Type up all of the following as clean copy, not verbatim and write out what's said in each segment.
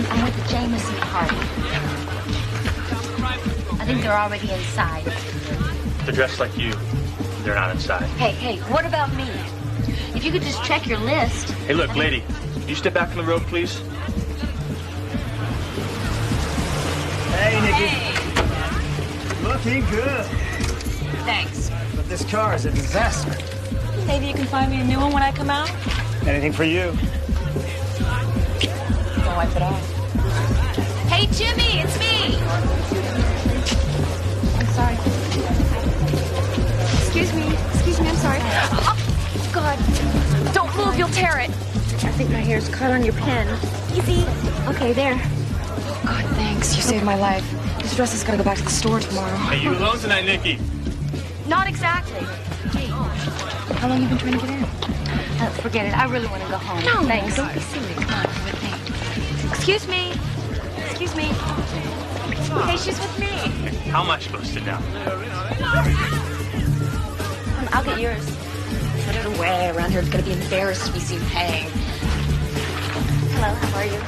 I'm with the Jameson party. I think they're already inside. They're dressed like you. They're not inside. Hey, what about me? If you could just check your list. Hey, look, lady. Can you step back from the road, please? Hey, Nikki. Hey. Looking good. Thanks. But this car is a disaster. Maybe you can find me a new one when I come out? Anything for you? Don't wipe it off. Hey, Jimmy, it's me. I'm sorry. Excuse me, I'm sorry. Oh, God. Don't move, you'll tear it. I think my hair's caught on your pen. Easy. Okay, there. Oh, God, thanks. You saved my life. This dress has got to go back to the store tomorrow. Hey, you alone tonight, Nikki? Not exactly. Hey. How long you been trying to get in? Forget it. I really want to go home. No, thanks. don't be silly. Come on, come with me. Excuse me. Hey, she's with me. How am I supposed to know? I'll get yours. Put it away. Around here, it's going to be embarrassed to be seen paying. Hello, how are you?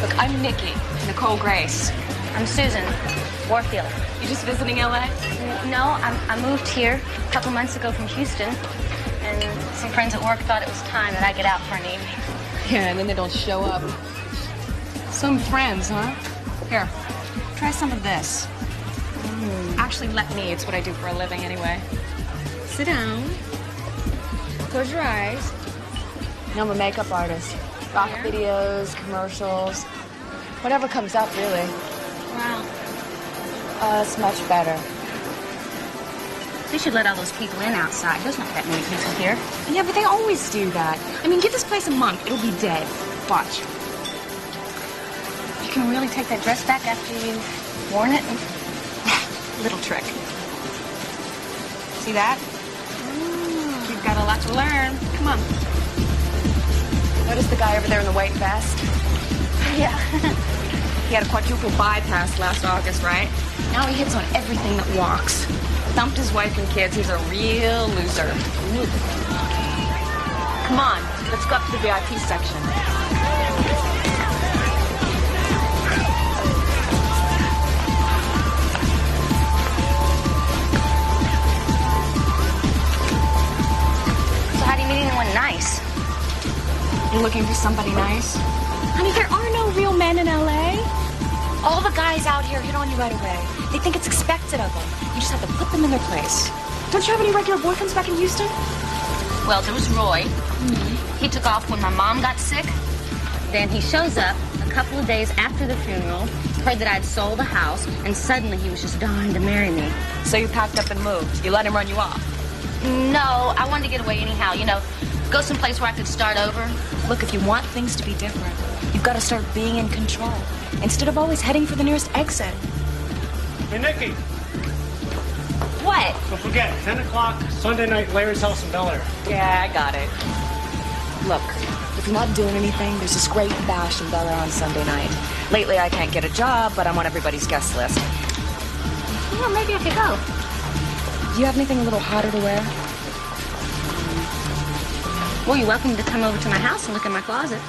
Look, I'm Nikki, Nicole Grace. I'm Susan Warfield. You just visiting L.A.? No, I moved here a couple months ago from Houston, and some friends at work thought it was time that I get out for an evening. Yeah, and then they don't show up. Some friends, huh? Here, try some of this. Actually, let me. It's what I do for a living anyway. Sit down. Close your eyes. You know, I'm a makeup artist. Rock videos, commercials, whatever comes up, really. Wow. It's much better. They should let all those people in outside. There's not that many people here. Yeah, but they always do that. I mean, give this place a month. It'll be dead. Watch. You can really take that dress back after you've worn it? Little trick. See that? You've got a lot to learn. Come on. Notice the guy over there in the white vest? Yeah. He had a quadruple bypass last August, right? Now he hits on everything that walks. Dumped his wife and kids. He's a real loser. Come on, let's go up to the VIP section. So how do you meet anyone nice? You're looking for somebody nice? Honey, there are no real men in L.A. All the guys out here hit on you right away. They think it's expected of them. You just have to put them in their place. Don't you have any regular boyfriends back in Houston? Well, there was Roy. He took off when my mom got sick. Then he shows up a couple of days after the funeral, heard that I'd sold the house, and suddenly he was just dying to marry me. So you packed up and moved. You let him run you off. No, I wanted to get away anyhow, you know, go someplace where I could start over. Look, if you want things to be different, you've got to start being in control, instead of always heading for the nearest exit. Hey, Nikki, What? don't forget, 10 o'clock, Sunday night, Larry's house in Bel Air. Yeah, I got it. Look, if you're not doing anything, there's this great bash in Bel Air on Sunday night. Lately, I can't get a job, but I'm on everybody's guest list. Yeah, maybe I could go. Do you have anything a little hotter to wear? Well, you're welcome to come over to my house and look in my closet.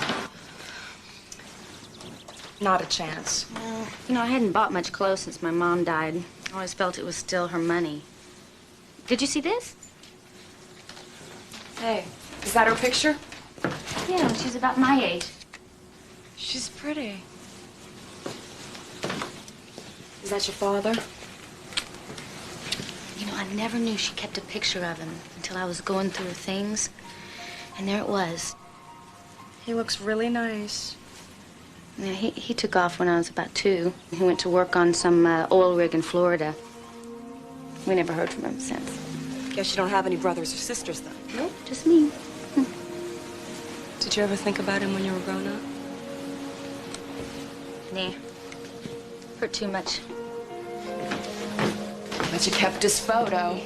Not a chance. You know, I hadn't bought much clothes since my mom died. I always felt it was still her money. Did you see this? Hey, is that her picture? Yeah, she's about my age. She's pretty. Is that your father? You know, I never knew she kept a picture of him until I was going through her things. And there it was. He looks really nice. Yeah, he took off when I was about 2. He went to work on some oil rig in Florida. We never heard from him since. Guess you don't have any brothers or sisters, then. Nope, just me. Did you ever think about him when you were grown up? Nah. Hurt too much. But you kept his photo.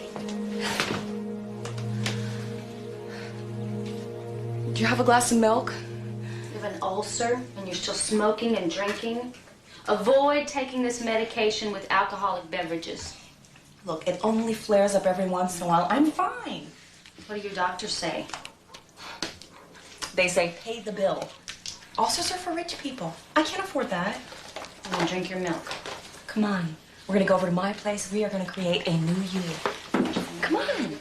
Do you have a glass of milk? You have an ulcer and you're still smoking and drinking? Avoid taking this medication with alcoholic beverages. Look, it only flares up every once in a while. I'm fine. What do your doctors say? They say pay the bill. Ulcers are for rich people. I can't afford that. Well, then drink your milk. Come on. We're gonna go over to my place. We are gonna create a new you. Come on.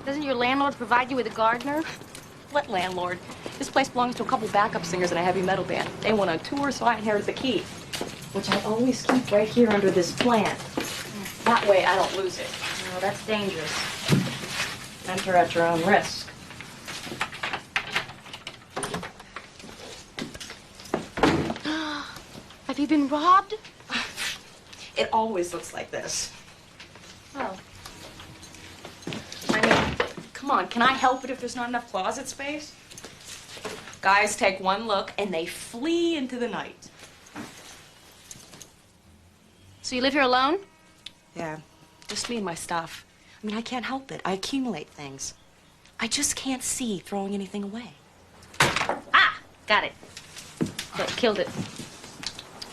Doesn't your landlord provide you with a gardener? What landlord? This place belongs to a couple backup singers in a heavy metal band. They went on tour, so I inherited the key, which I always keep right here under this plant. That way I don't lose it. Oh, that's dangerous. Enter at your own risk. Have you been robbed? It always looks like this. Oh. I mean, come on, can I help it if there's not enough closet space? Guys take one look and they flee into the night. So you live here alone? Yeah, just me and my stuff. I mean, I can't help it. I accumulate things. I just can't see throwing anything away. Ah! Got it. Look, killed it.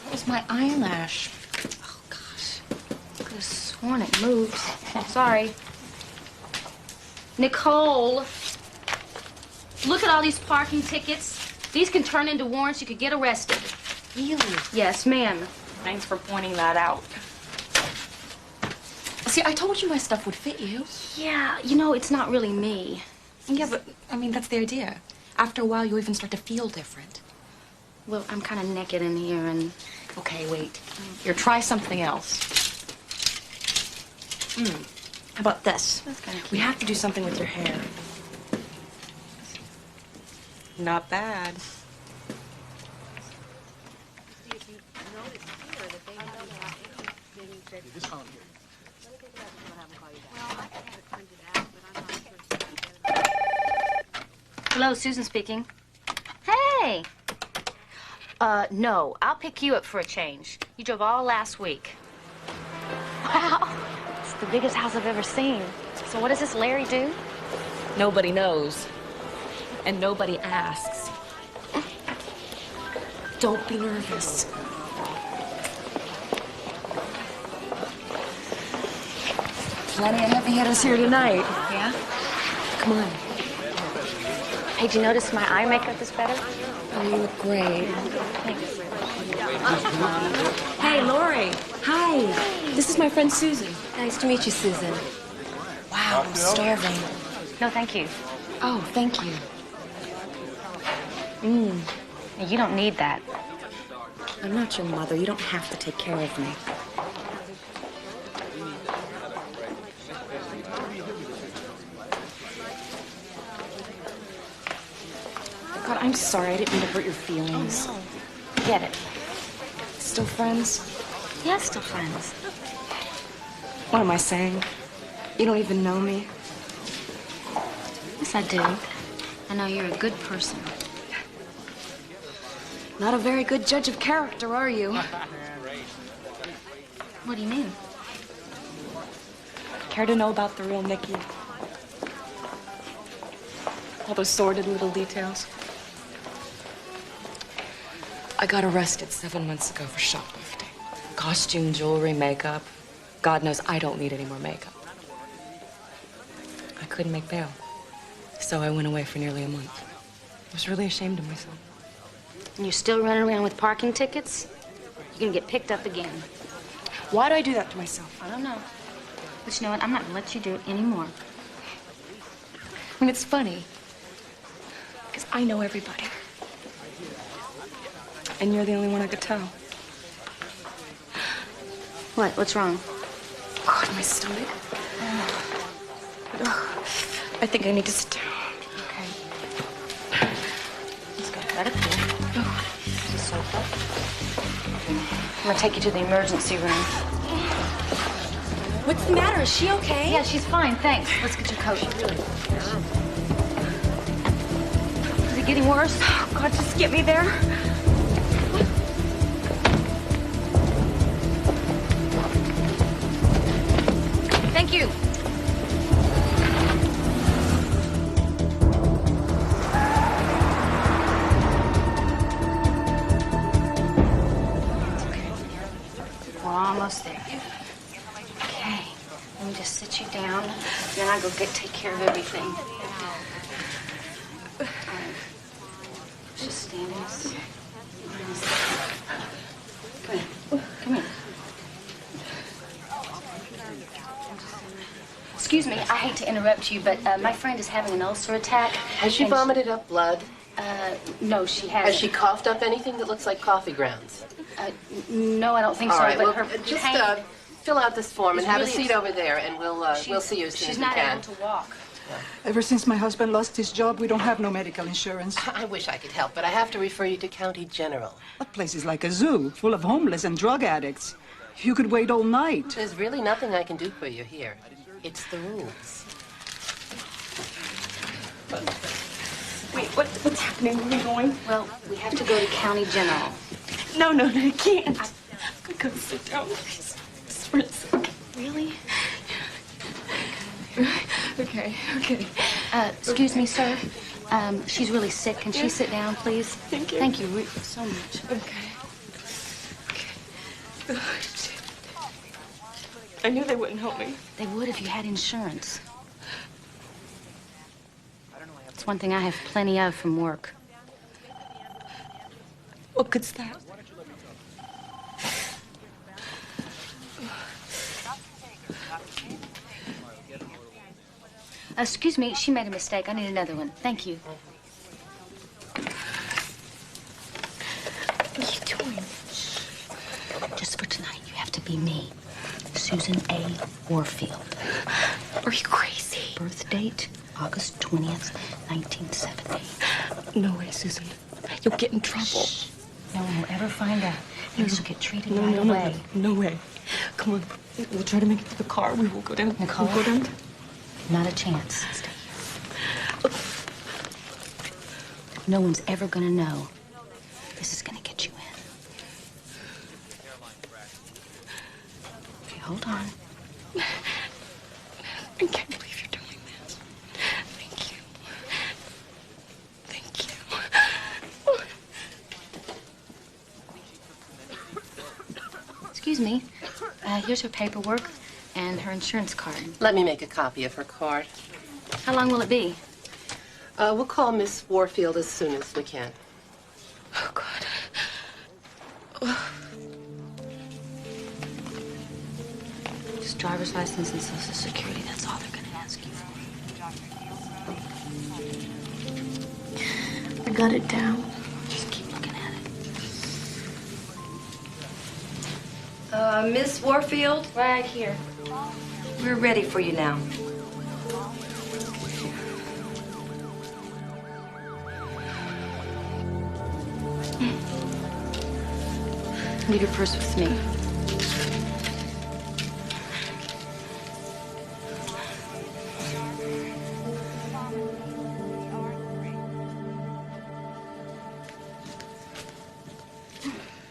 That was my eyelash. Oh, gosh. Could have sworn it moved. Sorry. Nicole, look at all these parking tickets. These can turn into warrants. You could get arrested. Really? Yes, ma'am. Thanks for pointing that out. See, I told you my stuff would fit you. Yeah, you know, it's not really me. Yeah, but, I mean, that's the idea. After a while, you even start to feel different. Well, I'm kind of naked in here and... Okay, wait. Here, try something else. How about this? That's kind of cute. We have to do something with your hair. Not bad. Hello, Susan speaking. Hey! No, I'll pick you up for a change. You drove all last week. Wow, it's the biggest house I've ever seen. So what does this Larry do? Nobody knows. And nobody asks. Don't be nervous. Plenty of heavy hitters here tonight. Yeah? Come on. Hey, did you notice my eye makeup is better? Oh, you look great. Thanks. Hey, Lori. Hi. This is my friend Susan. Nice to meet you, Susan. Wow, I'm starving. No, thank you. Oh, thank you. You don't need that. I'm not your mother. You don't have to take care of me. God, I'm sorry. I didn't mean to hurt your feelings. Oh, no. Get it. Still friends? Yeah, still friends. What am I saying? You don't even know me? Yes, I do. I know you're a good person. Not a very good judge of character, are you? What do you mean? Care to know about the real Nikki? All those sordid little details. I got arrested 7 months ago for shoplifting. Costume, jewelry, makeup. God knows I don't need any more makeup. I couldn't make bail, so I went away for nearly a month. I was really ashamed of myself. And you're still running around with parking tickets? You're gonna get picked up again. Why do I do that to myself? I don't know. But you know what? I'm not gonna let you do it anymore. I mean, it's funny, because I know everybody. And you're the only one I could tell. What? What's wrong? God, my stomach. I think I need to sit down. Okay. Let's go. Let it cool. The sofa. I'm gonna take you to the emergency room. What's the matter? Is she okay? Yeah, she's fine, thanks. Let's get your coat. Is it getting worse? Oh, God, just get me there. Thank you. We're almost there. Okay. Let me just sit you down. Then I'll go take care of everything. All right. Just stand in this. Come here. Come here. Excuse me, I hate to interrupt you, but my friend is having an ulcer attack. Has she vomited up blood? No, she hasn't. Has she coughed up anything that looks like coffee grounds? No, I don't think so. All right, but well, her just pain fill out this form and is have a really seat over there, and we'll see you as soon as she's we not can. able to walk. Ever since my husband lost his job, we don't have no medical insurance. I wish I could help, but I have to refer you to County General. That place is like a zoo, full of homeless and drug addicts. You could wait all night. There's really nothing I can do for you here. It's the rules. Wait, what's happening? Where are we going? Well, we have to go to County General. No, I can't. I'm gonna sit down, please. Just for a second. Really? Okay. Excuse me, sir. She's really sick. Can she sit down, please? Thank you. Thank you so much. Okay. I knew they wouldn't help me. They would if you had insurance. It's one thing I have plenty of from work. What good's that? Excuse me, she made a mistake. I need another one. Thank you. What are you doing? Just for tonight, you have to be me. Susan A. Warfield. Are you crazy? Birth date, August 20th, 1970. No way, Susan. You'll get in trouble. Shh. No one will ever find out. Things will get treated right away. No way. Come on. We'll try to make it to the car. We will go down. Nicole? We'll go down. Not a chance. Stay here. No one's ever gonna know. This is gonna get you in. Okay, hold on. I can't believe you're doing this. Thank you. Thank you. Excuse me. Here's her paperwork and her insurance card. Let me make a copy of her card. How long will it be? We'll call Miss Warfield as soon as we can. Oh, God. Just driver's license and Social Security. That's all they're gonna ask you for. I got it down. Just keep looking at it. Miss Warfield, Right here. we're ready for you now. Leave your purse with me.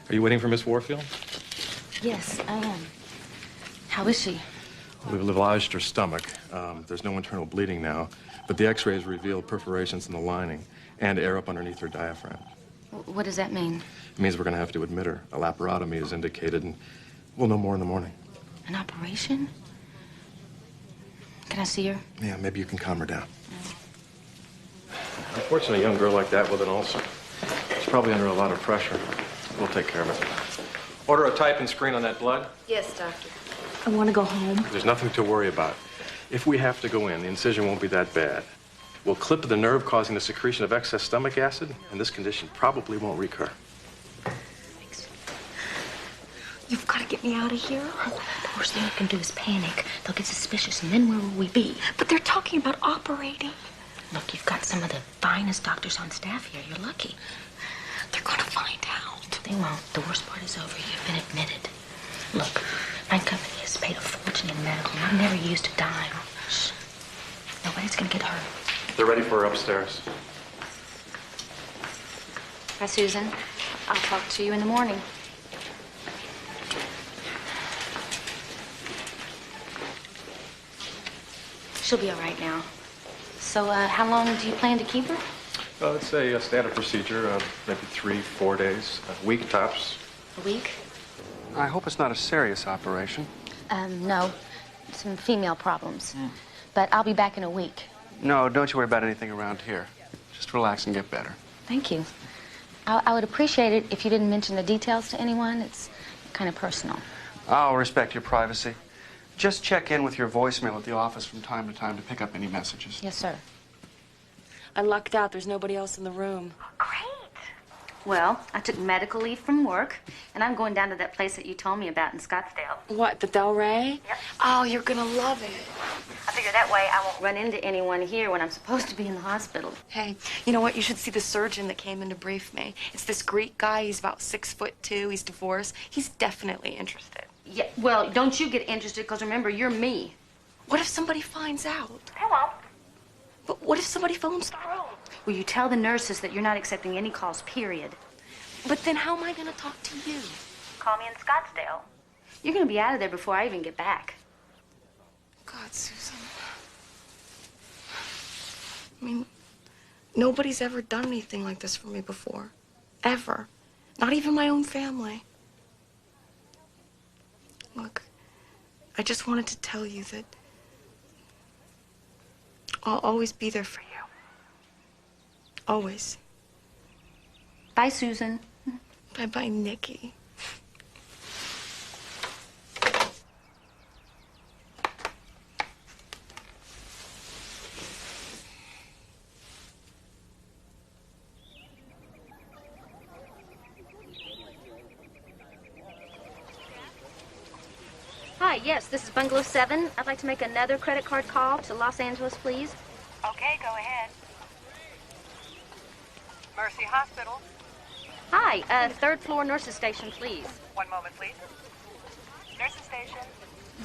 Are you waiting for Miss Warfield? Yes, I am. How is she? We've lavaged her stomach. There's no internal bleeding now, but the x-rays reveal perforations in the lining and air up underneath her diaphragm. What does that mean? It means we're going to have to admit her. A laparotomy is indicated, and we'll know more in the morning. An operation? Can I see her? Yeah, maybe you can calm her down. Unfortunately, a young girl like that with an ulcer, she's probably under a lot of pressure. We'll take care of it. Order a type and screen on that blood. Yes, doctor. I want to go home. There's nothing to worry about. If we have to go in, the incision won't be that bad. We'll clip the nerve, causing the secretion of excess stomach acid, and this condition probably won't recur. Thanks. You've got to get me out of here. The worst thing you can do is panic. They'll get suspicious, and then where will we be? But they're talking about operating. Look, you've got some of the finest doctors on staff here. You're lucky. They're going to find out. They won't. The worst part is over. You've been admitted. Look, my company has paid a fortune in medical, and I've never used a dime. Shh. Nobody's gonna get hurt. They're ready for her upstairs. Hi, Susan. I'll talk to you in the morning. She'll be all right now. So, how long do you plan to keep her? It's a standard procedure, maybe 3-4 days, a week tops. A week? I hope it's not a serious operation. No. Some female problems. But I'll be back in a week. No, don't you worry about anything around here. Just relax and get better. Thank you. I would appreciate it if you didn't mention the details to anyone. It's kind of personal. I'll respect your privacy. Just check in with your voicemail at the office from time to time to pick up any messages. Yes, sir. I lucked out. There's nobody else in the room. Great. Well, I took medical leave from work, and I'm going down to that place that you told me about in Scottsdale. What, the Del Rey? Yep. Oh, you're gonna love it. I figure that way I won't run into anyone here when I'm supposed to be in the hospital. Hey, you know what? You should see the surgeon that came in to brief me. It's this Greek guy. He's about 6'2". He's divorced. He's definitely interested. Yeah, well, don't you get interested, because remember, you're me. What if somebody finds out? Hello. But what if somebody phones through? Will you tell the nurses that you're not accepting any calls, period? But then how am I gonna talk to you? Call me in Scottsdale. You're going to be out of there before I even get back. God, Susan. I mean, nobody's ever done anything like this for me before. Ever. Not even my own family. Look, I just wanted to tell you that I'll always be there for you. Always. Bye, Susan. Bye-bye, Nikki. Hi, yes, this is Bungalow 7. I'd like to make another credit card call to Los Angeles, please. Okay, go ahead. Mercy Hospital. Hi, third floor nurses station, please. One moment, please. Nurses station.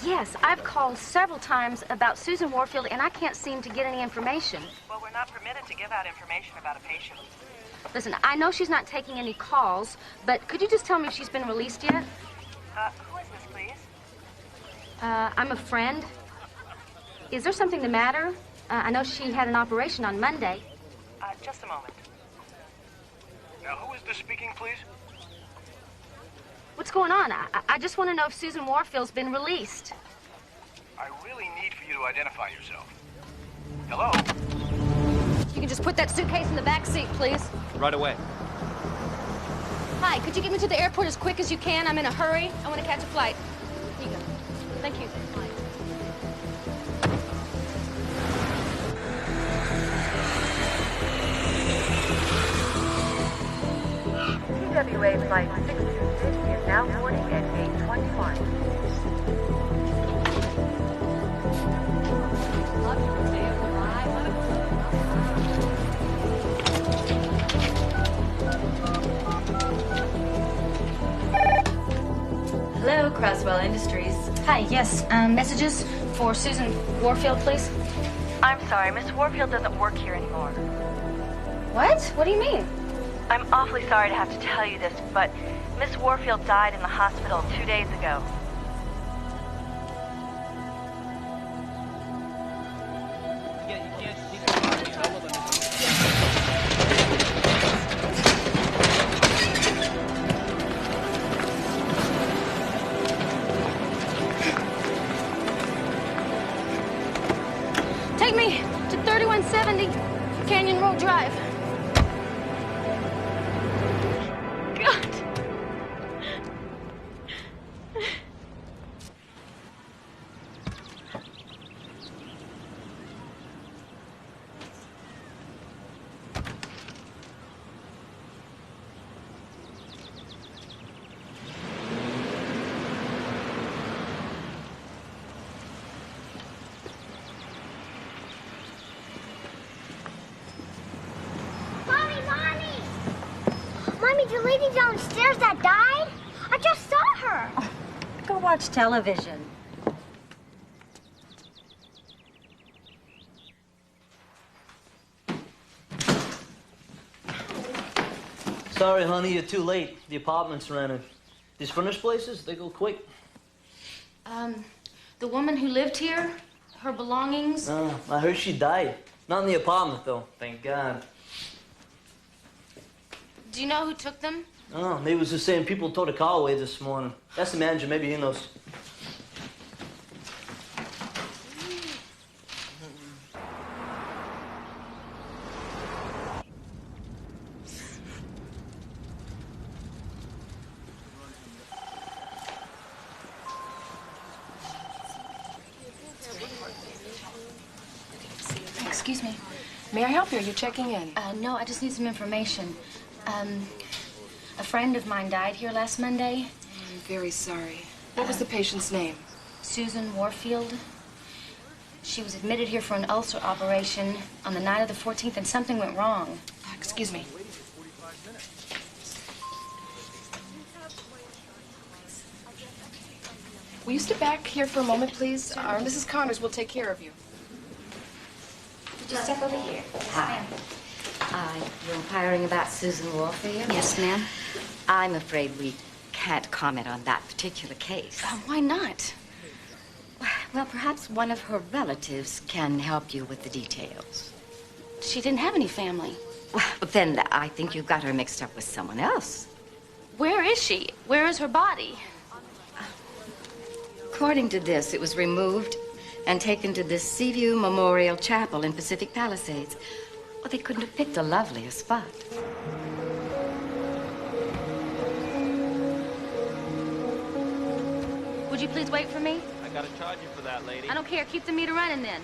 Yes, I've called several times about Susan Warfield, and I can't seem to get any information. Well, we're not permitted to give out information about a patient. Listen, I know she's not taking any calls, but could you just tell me if she's been released yet? Who is this, please? I'm a friend. Is there something the matter? I know she had an operation on Monday. Just a moment. Now, who is this speaking, please? What's going on? I just want to know if Susan Warfield's been released. I really need for you to identify yourself. Hello? You can just put that suitcase in the back seat, please. Right away. Hi, could you get me to the airport as quick as you can? I'm in a hurry. I want to catch a flight. Here you go. Thank you. TWA Flight 626 is now boarding at gate 21. Hello, Croswell Industries. Hi, yes. Messages for Susan Warfield, please. I'm sorry, Miss Warfield doesn't work here anymore. What? What do you mean? I'm awfully sorry to have to tell you this, but Miss Warfield died in the hospital 2 days ago. Take me to 3170 Canyon Road Drive. God. Mommy, the lady downstairs that died? I just saw her. Oh, go watch television. Sorry, honey, you're too late. The apartment's rented. These furnished places, they go quick. The woman who lived here, her belongings. I heard she died. Not in the apartment, though. Thank God. Do you know who took them? Oh, maybe it was the same people towed the car away this morning. That's the manager. Maybe he knows. Excuse me. May I help you? Are you checking in? No, I just need some information. A friend of mine died here last Monday. I'm very sorry. What was the patient's name? Susan Warfield. She was admitted here for an ulcer operation on the night of the 14th, and something went wrong. Excuse me. Will you step back here for a moment, please? Our Mrs. Connors will take care of you. Just step over here. Hi. You're inquiring about Susan Warfield? Yes, ma'am. I'm afraid we can't comment on that particular case. Why not? Well, perhaps one of her relatives can help you with the details. She didn't have any family. Well, but then I think you've got her mixed up with someone else. Where is she? Where is her body? According to this, it was removed and taken to the Seaview Memorial Chapel in Pacific Palisades. Well, they couldn't have picked a lovelier spot. Would you please wait for me? I gotta charge you for that, lady. I don't care. Keep the meter running then.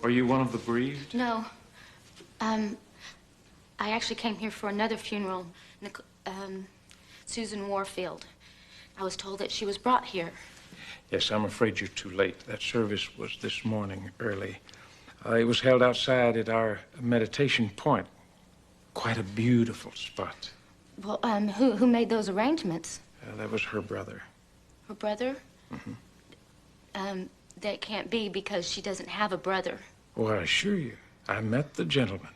Are you one of the bereaved? No. I actually came here for another funeral. Susan Warfield. I was told that she was brought here. Yes, I'm afraid you're too late. That service was this morning early. It was held outside at our meditation point. Quite a beautiful spot. Well, who made those arrangements? That was her brother. Her brother? Mm-hmm. That can't be because she doesn't have a brother. Oh, I assure you, I met the gentleman.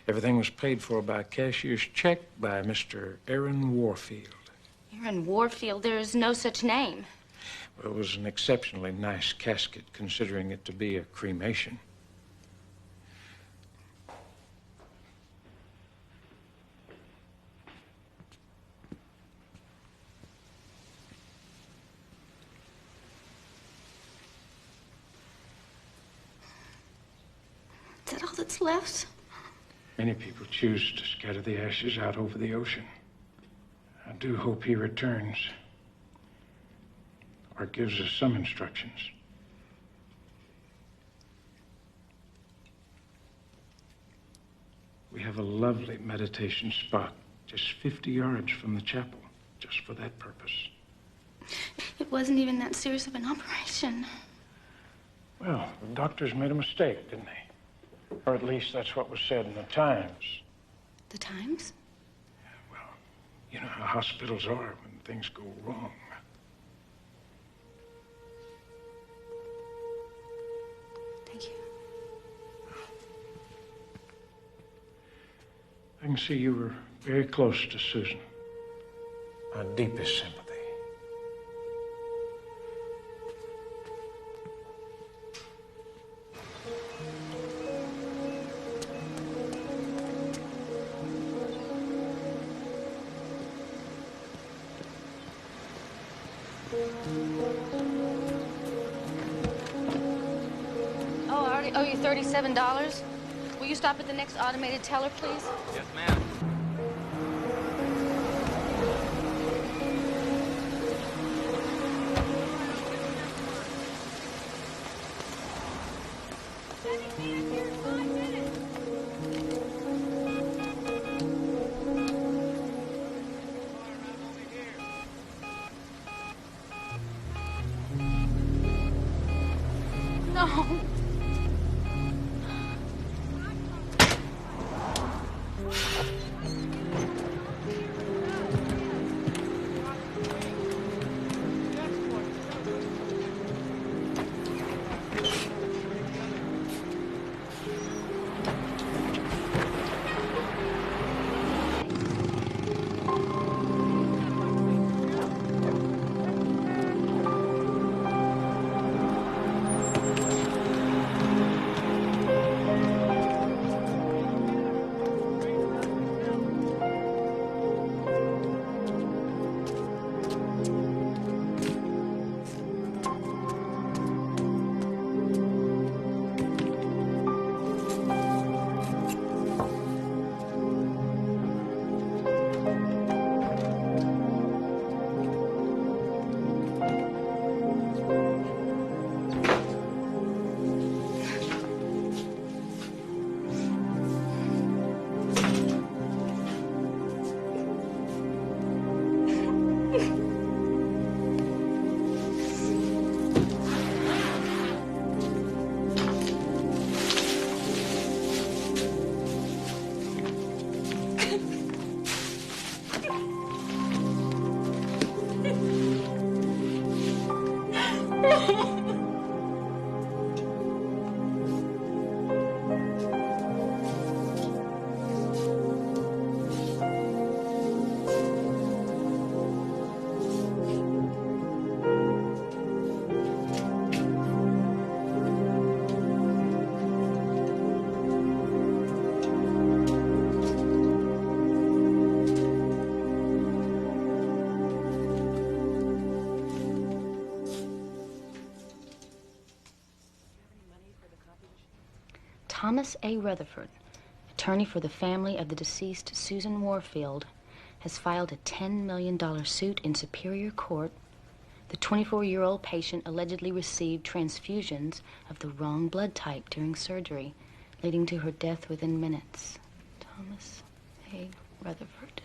Everything was paid for by a cashier's check by Mr. Aaron Warfield. Aaron Warfield? There is no such name. Well, it was an exceptionally nice casket, considering it to be a cremation. Is that all that's left? Many people choose to scatter the ashes out over the ocean. I do hope he returns, or gives us some instructions. We have a lovely meditation spot just 50 yards from the chapel, just for that purpose. It wasn't even that serious of an operation. Well, the doctors made a mistake, didn't they? Or at least that's what was said in the Times. The Times? Well, you know how hospitals are when things go wrong. Thank you. I can see you were very close to Susan. My deepest sympathy. Oh, I already owe you $37. Will you stop at the next automated teller, please? Yes, ma'am. Thomas A. Rutherford, attorney for the family of the deceased Susan Warfield, has filed a $10 million suit in Superior Court. The 24-year-old patient allegedly received transfusions of the wrong blood type during surgery, leading to her death within minutes. Thomas A. Rutherford.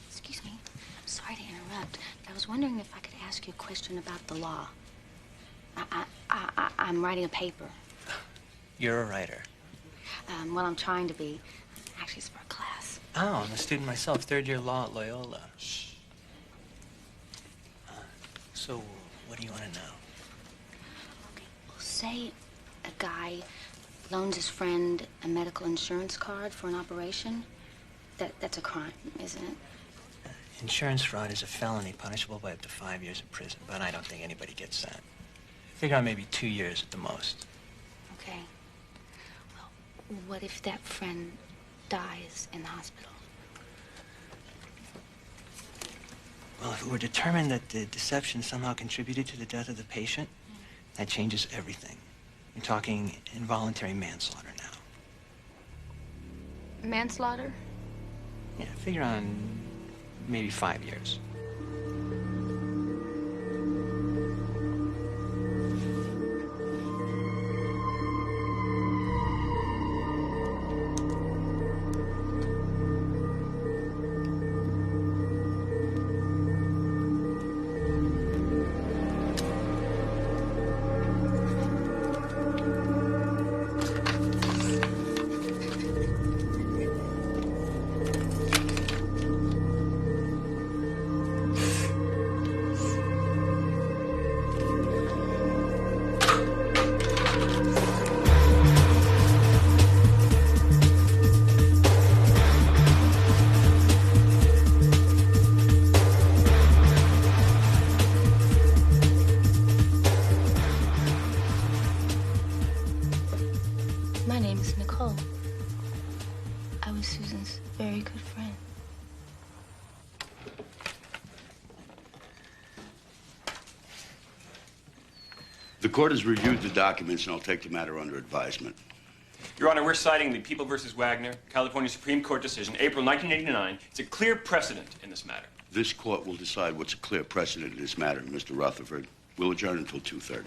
Excuse me. I'm sorry to interrupt. I was wondering if I could ask you a question about the law. I'm writing a paper. You're a writer. Well, I'm trying to be. Actually, it's for a class. Oh, I'm a student myself, third-year law at Loyola. Shh. So, what do you want to know? Okay, well, say a guy loans his friend a medical insurance card for an operation. That's a crime, isn't it? Insurance fraud is a felony punishable by up to 5 years in prison, but I don't think anybody gets that. Figure on maybe 2 years at the most. Okay. Well, what if that friend dies in the hospital? Well, if it were determined that the deception somehow contributed to the death of the patient, that changes everything. You're talking involuntary manslaughter now. Manslaughter? Yeah, figure on maybe 5 years. My name is Nicole. I was Susan's very good friend. The court has reviewed the documents, and I'll take the matter under advisement. Your Honor, we're citing the People v. Wagner, California Supreme Court decision, April 1989. It's a clear precedent in this matter. This court will decide what's a clear precedent in this matter, Mr. Rutherford. We'll adjourn until 2:30.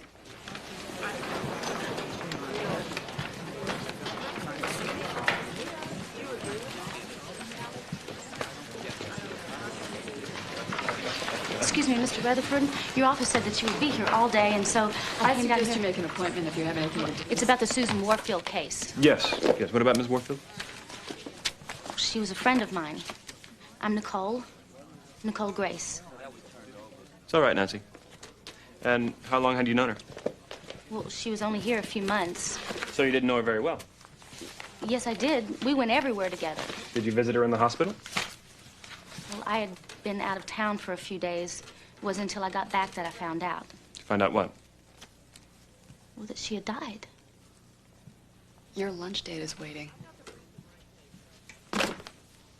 Excuse me, Mr. Rutherford. Your office said that you would be here all day, and so I came down here. suggest you make an appointment if you have anything to do. It's about the Susan Warfield case. Yes. Yes. What about Ms. Warfield? She was a friend of mine. I'm Nicole Grace. It's all right, Nancy. And how long had you known her? Well, she was only here a few months. So you didn't know her very well. Yes, I did. We went everywhere together. Did you visit her in the hospital? Well, I had been out of town for a few days. It wasn't until I got back that I found out. Find out what? Well, that she had died. Your lunch date is waiting.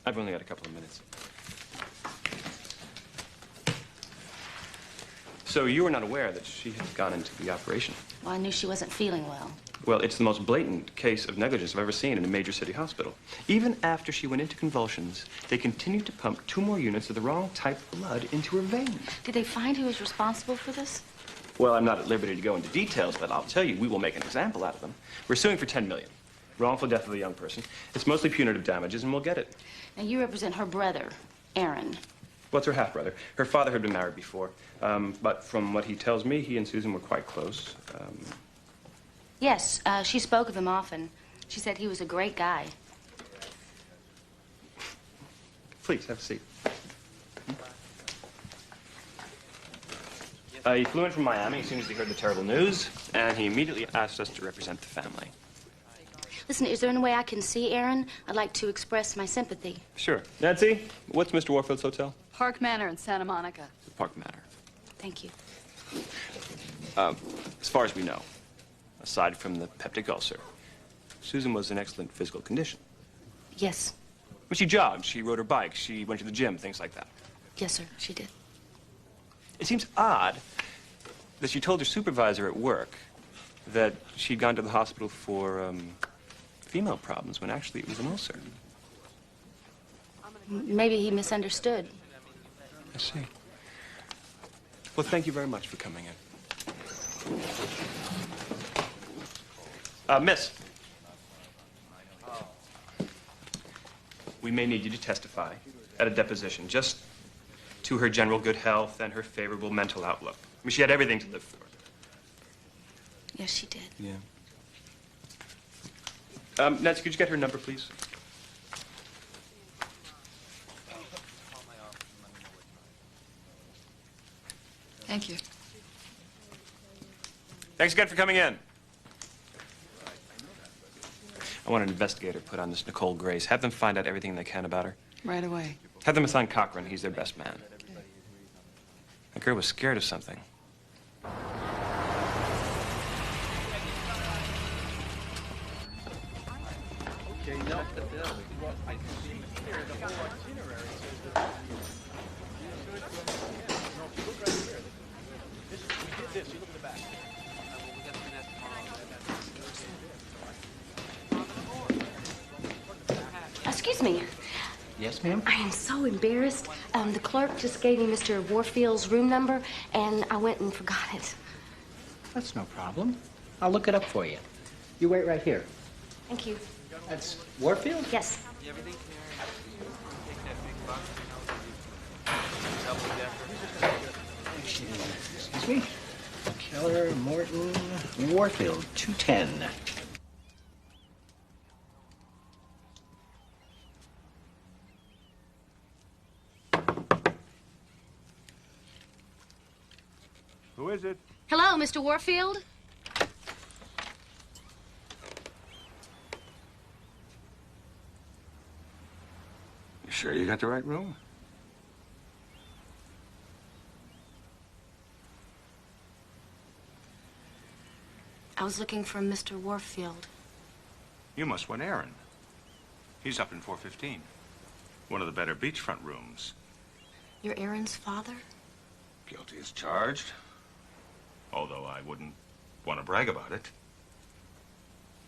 I've only got a couple of minutes. So you were not aware that she had gone into the operation? Well, I knew she wasn't feeling well. Well, it's the most blatant case of negligence I've ever seen in a major city hospital. Even after she went into convulsions, they continued to pump 2 more units of the wrong type of blood into her veins. Did they find who was responsible for this? Well, I'm not at liberty to go into details, but I'll tell you, we will make an example out of them. We're suing for $10 million. Wrongful death of a young person. It's mostly punitive damages, and we'll get it. Now, you represent her brother, Aaron. What's her half-brother? Her father had been married before, but from what he tells me, he and Susan were quite close. Yes, she spoke of him often. She said he was a great guy. Please, have a seat. He flew in from Miami as soon as he heard the terrible news, and he immediately asked us to represent the family. Listen, is there any way I can see Aaron? I'd like to express my sympathy. Sure. Nancy, what's Mr. Warfield's hotel? Park Manor in Santa Monica. Park Manor. Thank you. As far as we know, aside from the peptic ulcer, Susan was in excellent physical condition. Yes. Well, she jogged, she rode her bike, she went to the gym, things like that. Yes, sir, she did. It seems odd that she told her supervisor at work that she'd gone to the hospital for female problems when actually it was an ulcer. Maybe he misunderstood. I see. Well, thank you very much for coming in. Miss. We may need you to testify at a deposition, just to her general good health and her favorable mental outlook. I mean, she had everything to live for. Yes, she did. Yeah. Nancy, could you get her number, please? Thank you. Thanks again for coming in. I want an investigator put on this Nicole Grace. Have them find out everything they can about her. Right away. Have them assign Cochran. He's their best man. That girl was scared of something. Okay, not the bill. What I can see here, the whole itinerary says that. Look right here. We did this. You look at the back. Excuse me. Yes, ma'am? I am so embarrassed. The clerk just gave me Mr. Warfield's room number, and I went and forgot it. That's no problem. I'll look it up for you. You wait right here. Thank you. That's Warfield? Yes. Excuse me? Keller, Morton, Warfield, 210. Who is it? Hello, Mr. Warfield? You sure you got the right room? I was looking for Mr. Warfield. You must want Aaron. He's up in 415. One of the better beachfront rooms. You're Aaron's father? Guilty as charged. Although I wouldn't want to brag about it.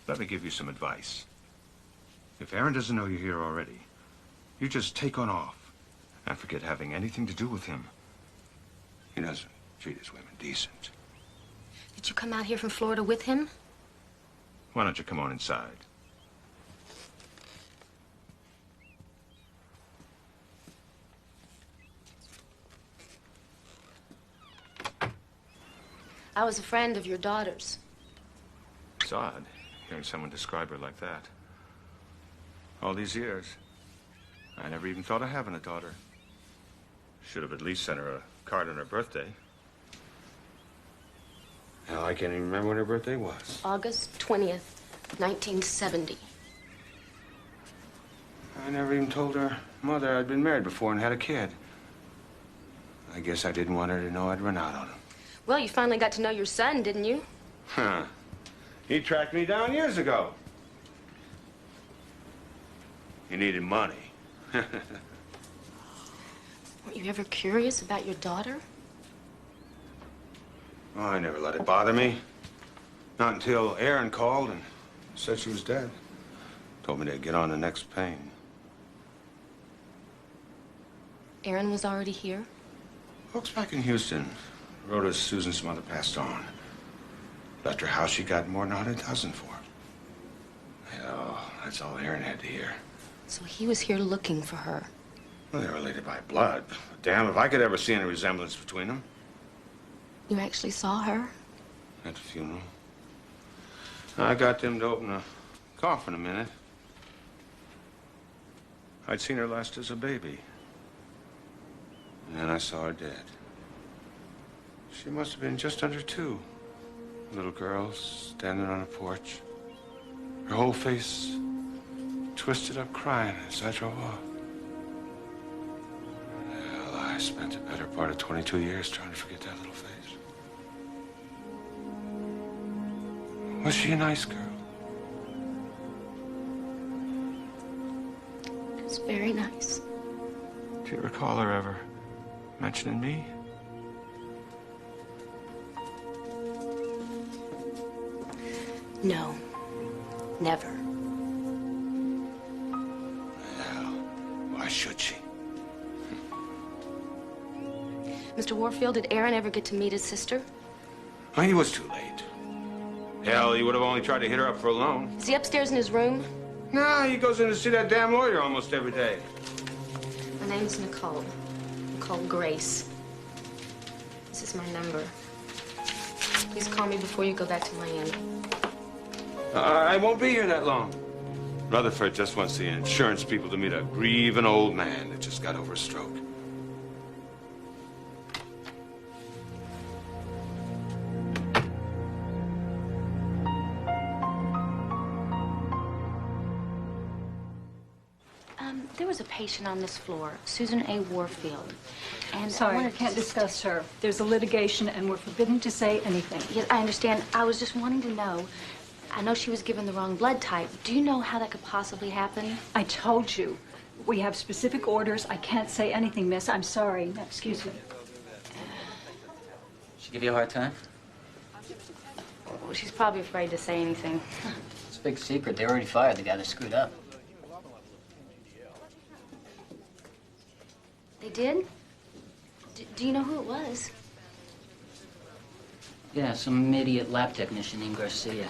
Let me give you some advice. If Aaron doesn't know you're here already, you just take on off and forget having anything to do with him. He doesn't treat his women decent. Did you come out here from Florida with him? Why don't you come on inside? I was a friend of your daughter's. It's odd hearing someone describe her like that. All these years, I never even thought of having a daughter. Should have at least sent her a card on her birthday. Hell, I can't even remember when her birthday was. August 20th, 1970. I never even told her mother I'd been married before and had a kid. I guess I didn't want her to know I'd run out on him. Well, you finally got to know your son, didn't you? Huh. He tracked me down years ago. He needed money. Weren't you ever curious about your daughter? Oh, I never let it bother me. Not until Aaron called and said she was dead. Told me to get on the next pain. Aaron was already here? Folks back in Houston wrote us Susan's mother passed on. Left her house she got more than 100,000 for. Hell, that's all Aaron had to hear. So he was here looking for her. Well, they're related by blood. Damn, if I could ever see any resemblance between them. You actually saw her? At the funeral. I got them to open a coffin a minute. I'd seen her last as a baby. And then I saw her dead. She must have been just under 2. Little girl standing on a porch. Her whole face twisted up crying as I drove off. Hell, I spent the better part of 22 years trying to forget that little face. Was she a nice girl? It's very nice. Do you recall her ever mentioning me? No, never. Hell, why should she? Mr. Warfield, did Aaron ever get to meet his sister? Oh, he was too late. Hell, he would have only tried to hit her up for a loan. Is he upstairs in his room? Nah, he goes in to see that damn lawyer almost every day. My name's Nicole. Nicole Grace. This is my number. Please call me before you go back to Miami. I won't be here that long. Rutherford just wants the insurance people to meet a grieving old man that just got over a stroke. There was a patient on this floor, Susan A. Warfield. And Sorry, I I can't discuss her. There's a litigation, and we're forbidden to say anything. Yes, I understand. I was just wanting to know. I know she was given the wrong blood type. Do you know how that could possibly happen? I told you. We have specific orders. I can't say anything, miss. I'm sorry. No, excuse me. She give you a hard time? Well, she's probably afraid to say anything. It's a big secret. They already fired the guy that screwed up. They did? Do you know who it was? Yeah, some idiot lab technician named Garcia.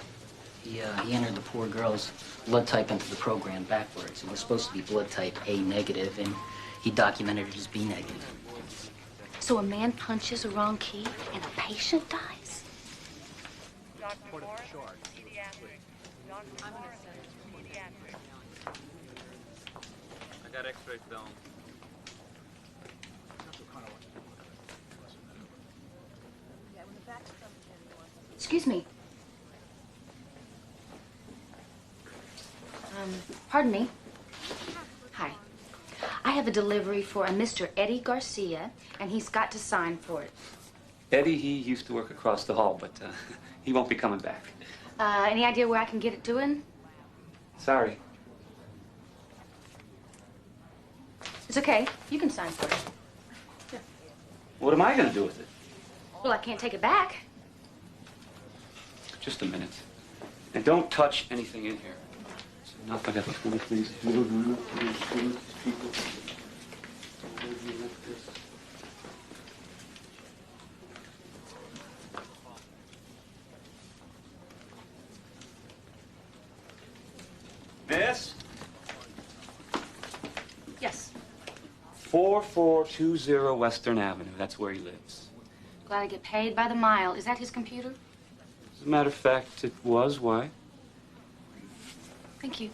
He entered the poor girl's blood type into the program backwards. It was supposed to be blood type A negative, and he documented it as B negative. So a man punches a wrong key and a patient dies? I got X-ray film. Excuse me. Pardon me. Hi. I have a delivery for a Mr. Eddie Garcia, and he's got to sign for it. Eddie, he used to work across the hall, but he won't be coming back. Any idea where I can get it to him? Sorry. It's okay. You can sign for it. Here. What am I going to do with it? Well, I can't take it back. Just a minute. And don't touch anything in here. It's enough. I got the phone, please. Miss? Yes. 4420 Western Avenue. That's where he lives. Glad I get paid by the mile. Is that his computer? As a matter of fact, it was. Why? Thank you.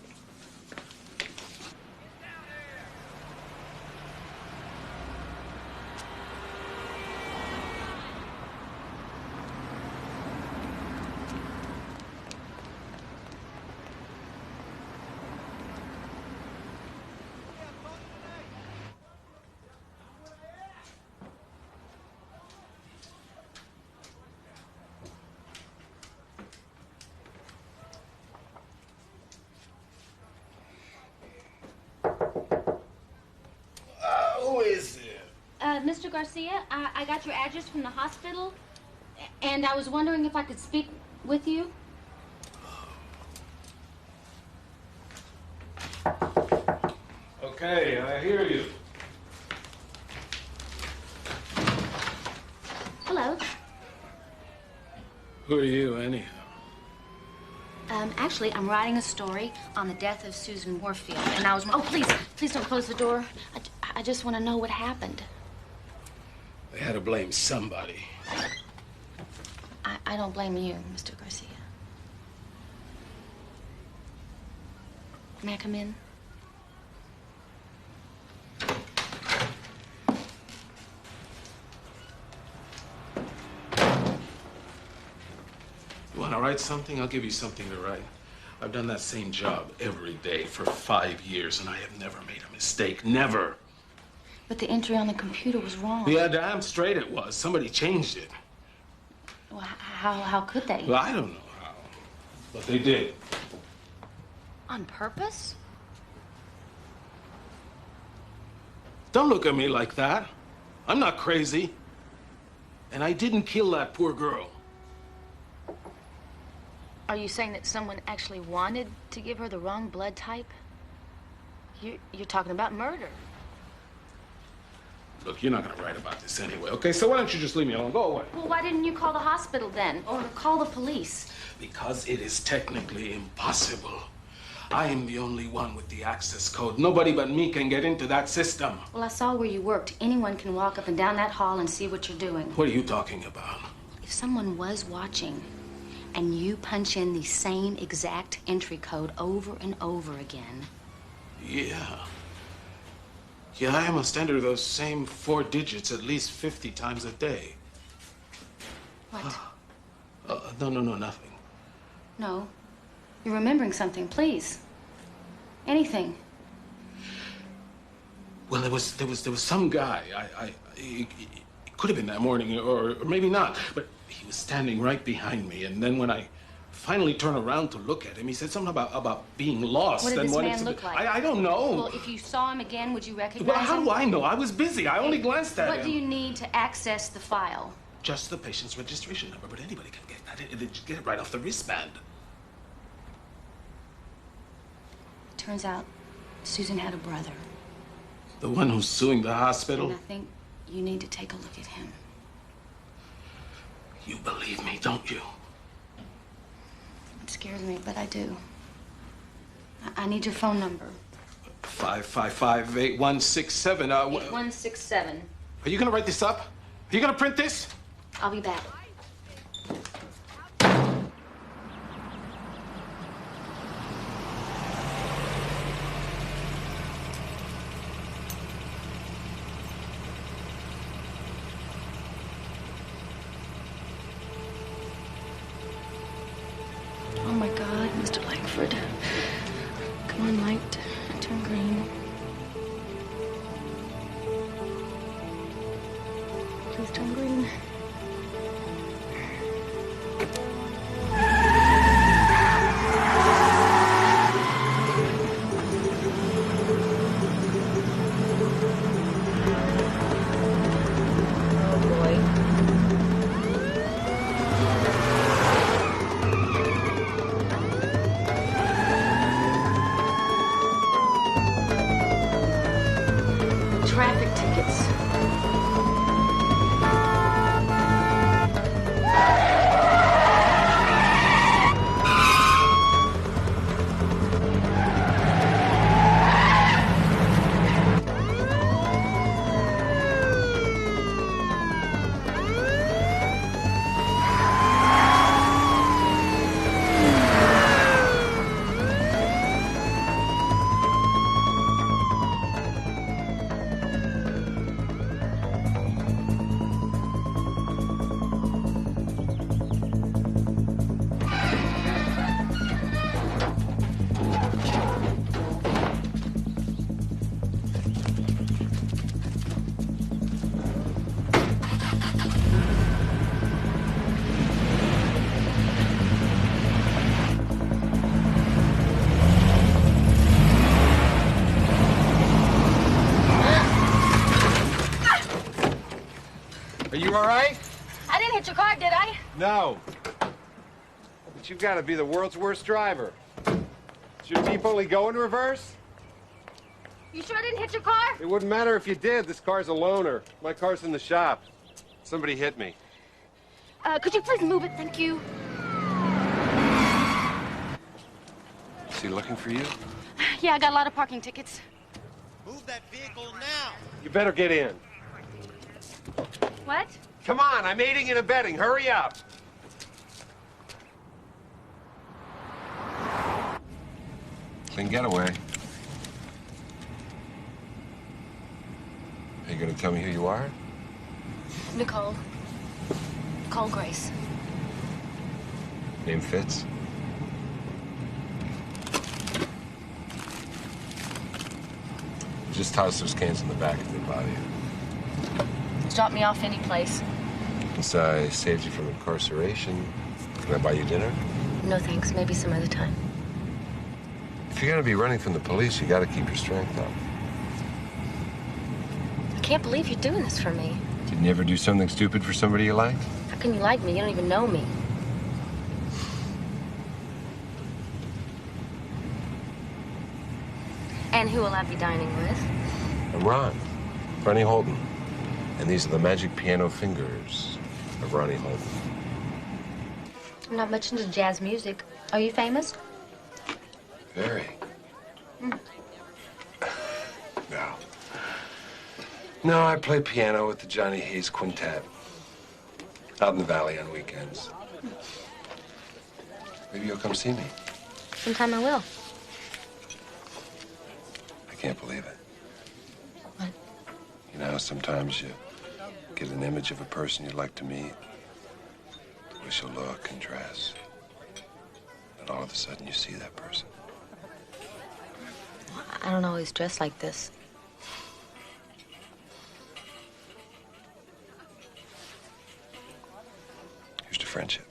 Mr. Garcia, I got your address from the hospital, and I was wondering if I could speak with you. Okay, I hear you. Hello. Who are you, anyhow? Actually, I'm writing a story on the death of Susan Warfield, and I was... Oh, please don't close the door. I just want to know what happened. They had to blame somebody. I don't blame you, Mr. Garcia. May I come in? to write something? I'll give you something to write. I've done that same job every day for 5 years, and I have never made a mistake. Never. But the entry on the computer was wrong. Yeah, damn straight it was. Somebody changed it. Well, how could they? Well, I don't know how, but they did. On purpose? Don't look at me like that. I'm not crazy. And I didn't kill that poor girl. Are you saying that someone actually wanted to give her the wrong blood type? You're talking about murder. Look, you're not going to write about this anyway, okay? So why don't you just leave me alone? Go away. Well, why didn't you call the hospital then? Or call the police? Because it is technically impossible. I am the only one with the access code. Nobody but me can get into that system. Well, I saw where you worked. Anyone can walk up and down that hall and see what you're doing. What are you talking about? If someone was watching and you punch in the same exact entry code over and over again... Yeah. Yeah, I must enter those same 4 digits at least 50 times a day. What? No, nothing. No. You're remembering something, please. Anything. Well, there was some guy. It could have been that morning, or maybe not. But he was standing right behind me, and then when I finally turned around to look at him, he said something about being lost. What did and this wanted man to look like? I don't know. Well, if you saw him again, would you recognize Well, him? how do I know? I was busy. I only glanced at him. What do you need to access the file? Just the patient's registration number, but anybody can get that. Get it right off the wristband. Turns out Susan had a brother. The one who's suing the hospital? And I think you need to take a look at him. You believe me, don't you? It scares me, but I do. I need your phone number. 555-8167. 8167. Are you gonna write this up? Are you gonna print this? I'll be back. Oh my God, Mr. Langford. Come on, light. Turn green. Please turn green. Traffic tickets. Are you all right? I didn't hit your car, did I? No. But you've got to be the world's worst driver. Does your Jeep only go in reverse? You sure I didn't hit your car? It wouldn't matter if you did. This car's a loaner. My car's in the shop. Somebody hit me. Could you please move it? Thank you. Is he looking for you? Yeah, I got a lot of parking tickets. Move that vehicle now. You better get in. What? Come on, I'm aiding and abetting. Hurry up. Clean getaway. Are you gonna tell me who you are? Nicole. Nicole Grace. Name fits. Just toss those cans in the back if they bother you. Just drop me off any place. Since I saved you from incarceration, can I buy you dinner? No thanks, maybe some other time. If you're gonna be running from the police, you gotta keep your strength up. I can't believe you're doing this for me. Didn't you ever do something stupid for somebody you liked? How can you like me? You don't even know me. And who will I be dining with? I'm Ronnie Holden. And these are the magic piano fingers of Ronnie Holden. I'm not much into jazz music. Are you famous? Very. Hmm. No. No, I play piano with the Johnny Hayes Quintet. Out in the valley on weekends. Maybe you'll come see me. Sometime I will. I can't believe it. What? You know, sometimes you get an image of a person you'd like to meet, the way she'll look and dress, and all of a sudden you see that person. I don't always dress like this. Here's to friendship.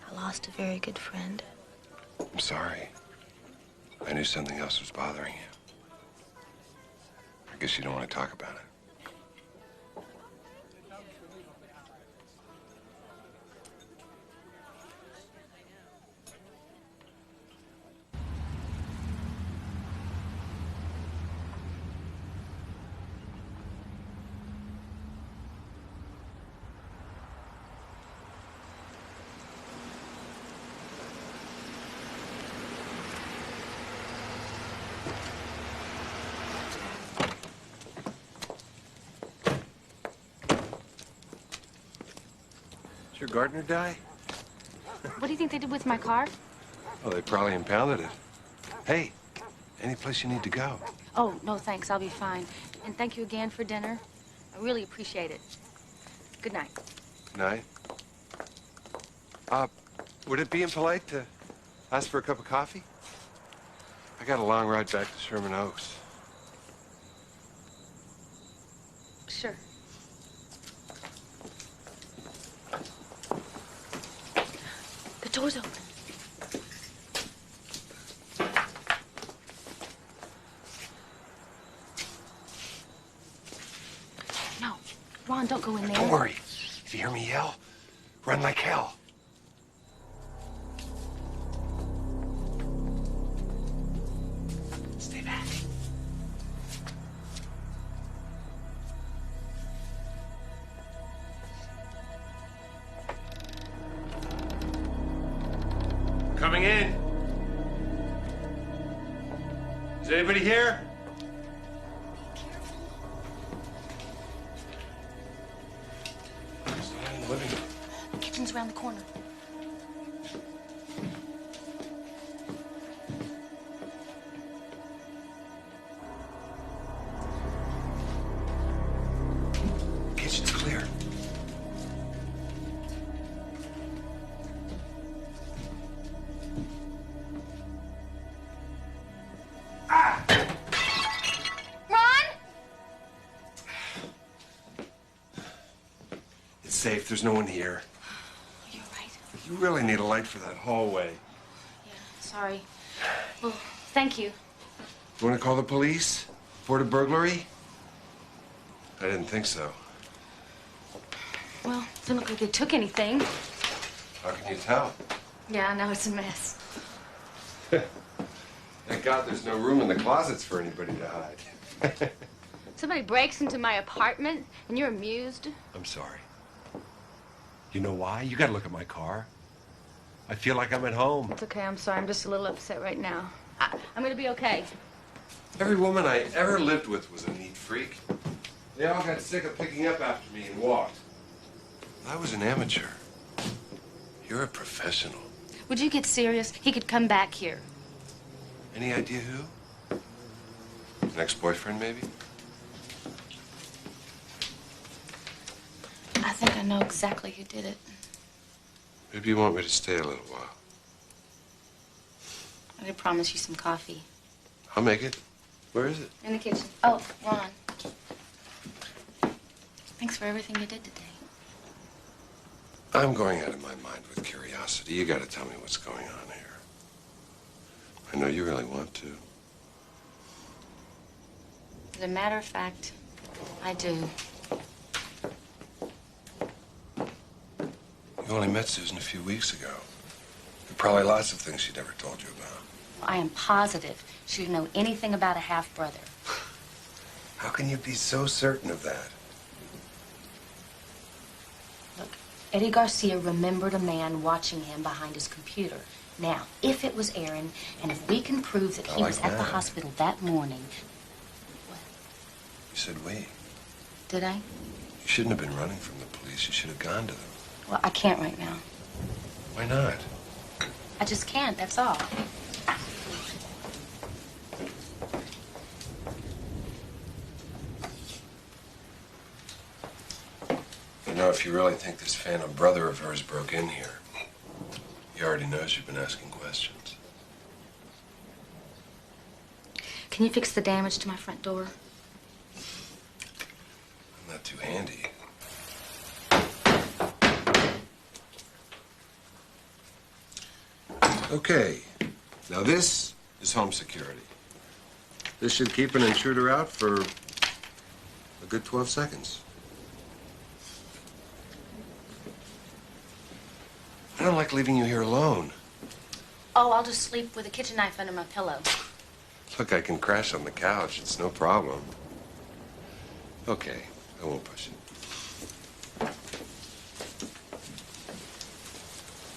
I lost a very good friend. I'm sorry. I knew something else was bothering you. I guess you don't want to talk about it. Did your gardener die? What do you think they did with my car? Oh, they probably impounded it. Hey, any place you need to go. Oh, no thanks. I'll be fine. And thank you again for dinner. I really appreciate it. Good night. Good night. Would it be impolite to ask for a cup of coffee? I got a long ride back to Sherman Oaks. Sure. The door's open. No. Ron, don't go in there. Don't worry. If you hear me yell, run like hell. Stay back. Coming in. Is anybody here? The kitchen's around the corner. Kitchen's clear. It's safe. There's no one here. You're right. You really need a light for that hallway. Sorry. Well, thank you. You want to call the police? Report a burglary? I didn't think so. Well, it doesn't look like they took anything. How can you tell? Yeah, now it's a mess. Thank God there's no room in the closets for anybody to hide. Somebody breaks into my apartment and you're amused? I'm sorry. You know why? You gotta look at my car. I feel like I'm at home. It's okay, I'm sorry. I'm just a little upset right now. I'm gonna be okay. Every woman I ever lived with was a neat freak. They all got sick of picking up after me and walked. I was an amateur. You're a professional. Would you get serious? He could come back here. Any idea who? An ex-boyfriend, maybe? I think I know exactly who did it. Maybe you want me to stay a little while. I could promise you some coffee. I'll make it. Where is it? In the kitchen. Oh, Ron. Thanks for everything you did today. I'm going out of my mind with curiosity. You gotta tell me what's going on here. I know you really want to. As a matter of fact, I do. You only met Susan a few weeks ago. There are probably lots of things she never told you about. I am positive she didn't know anything about a half-brother. How can you be so certain of that? Look, Eddie Garcia remembered a man watching him behind his computer. Now, if it was Aaron, and if we can prove that he was at the hospital that morning... What? You said we. Did I? You shouldn't have been running from the police. You should have gone to them. Well, I can't right now. Why not? I just can't, that's all. You know, if you really think this phantom brother of hers broke in here, he already knows you've been asking questions. Can you fix the damage to my front door? I'm not too handy. Okay. Now this is home security. This should keep an intruder out for a good 12 seconds. I don't like leaving you here alone. Oh, I'll just sleep with a kitchen knife under my pillow. Look, I can crash on the couch. It's no problem. Okay, I won't push it.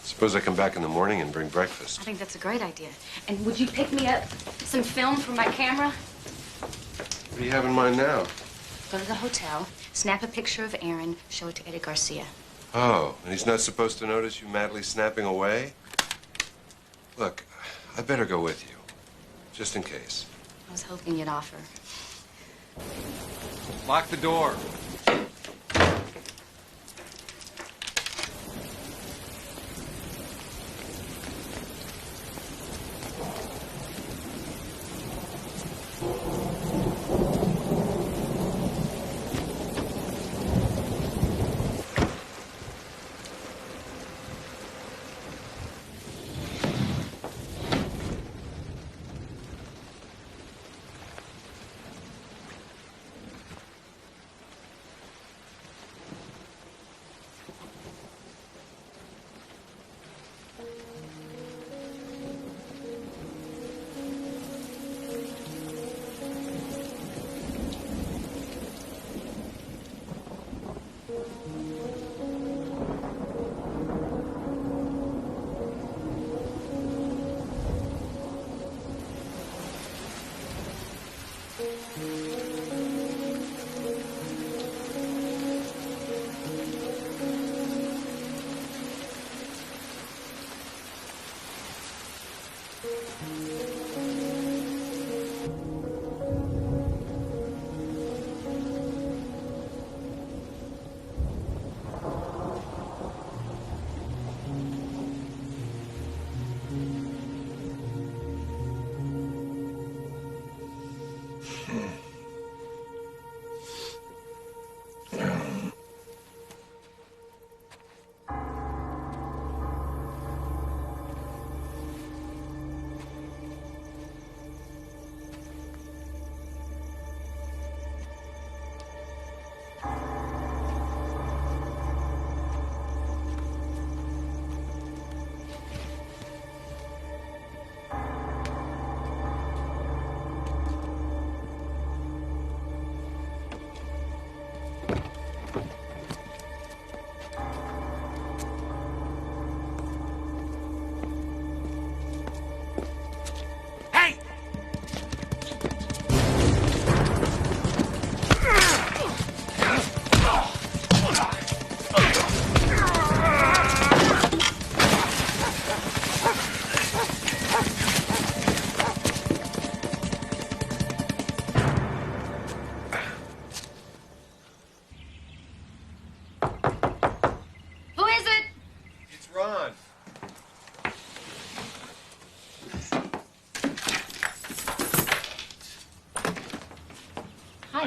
Suppose I come back in the morning and bring breakfast. I think that's a great idea. And would you pick me up some film for my camera? What do you have in mind now? Go to the hotel, snap a picture of Aaron, show it to Eddie Garcia. Oh, and he's not supposed to notice you madly snapping away? Look, I better go with you, just in case. I was hoping you'd offer. Lock the door.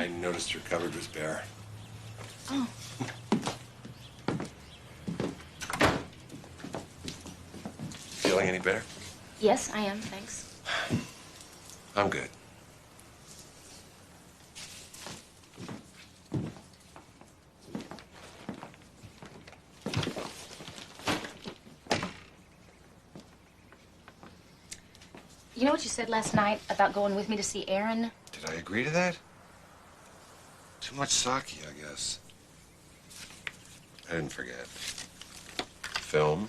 I noticed your cupboard was bare. Oh. Feeling any better? Yes, I am, thanks. I'm good. You know what you said last night about going with me to see Aaron? Did I agree to that? Too much sake, I guess. I didn't forget. Film.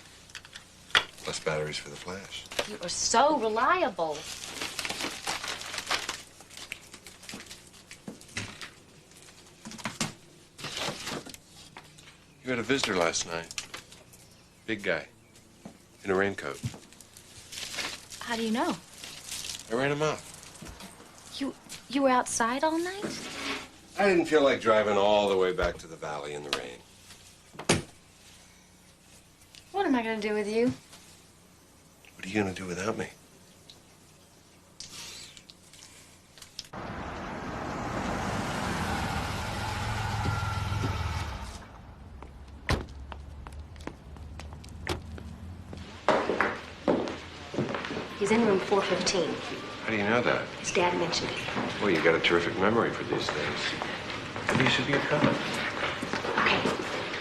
Less batteries for the flash. You are so reliable. You had a visitor last night. Big guy. In a raincoat. How do you know? I ran him out. You were outside all night? I didn't feel like driving all the way back to the valley in the rain. What am I going to do with you? What are you going to do without me? He's in room 415. How do you know that? His dad mentioned it. Well, you got a terrific memory for these things. Maybe you should be a cop. Okay,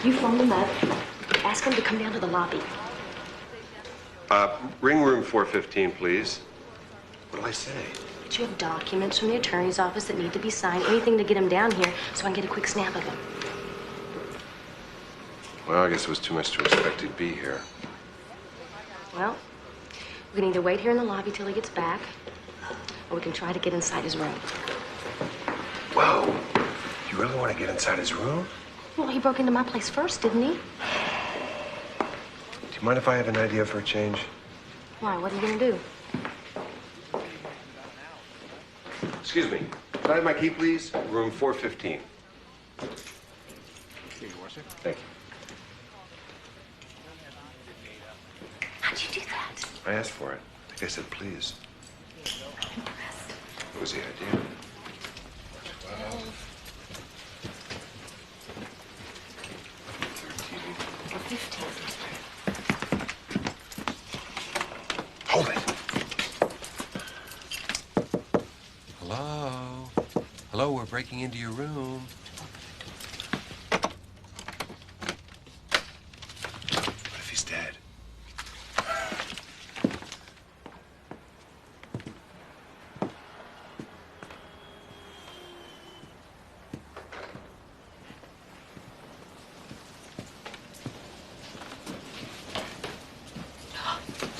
you phone him up. Ask him to come down to the lobby. Ring room 415, please. What do I say? But you have documents from the attorney's office that need to be signed, anything to get him down here so I can get a quick snap of him. Well, I guess it was too much to expect he'd be here. Well, we can either wait here in the lobby till he gets back, or we can try to get inside his room. Whoa. You really want to get inside his room? Well, he broke into my place first, didn't he? Do you mind if I have an idea for a change? Why? What are you going to do? Excuse me. Can I have my key, please? Room 415. Here you are, sir. Thank you. How'd you do that? I asked for it. I think I said please. I'm impressed. What was the idea? 12. 13. 15. Hold it. Hello? Hello, we're breaking into your room. What if he's dead?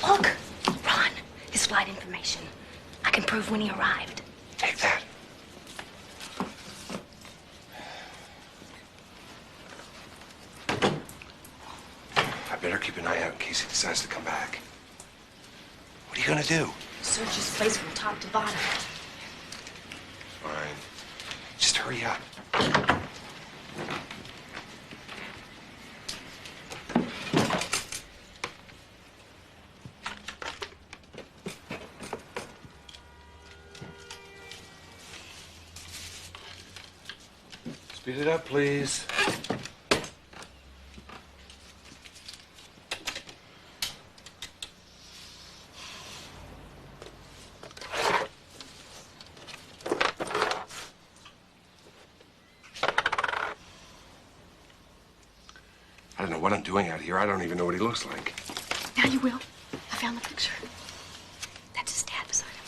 Look! Ron, his flight information. I can prove when he arrived. Take that. I better keep an eye out in case he decides to come back. What are you gonna do? Search his place from top to bottom. Fine. Just hurry up. Speed it up, please. I don't know what I'm doing out here. I don't even know what he looks like. Now you will. I found the picture. That's his dad beside him.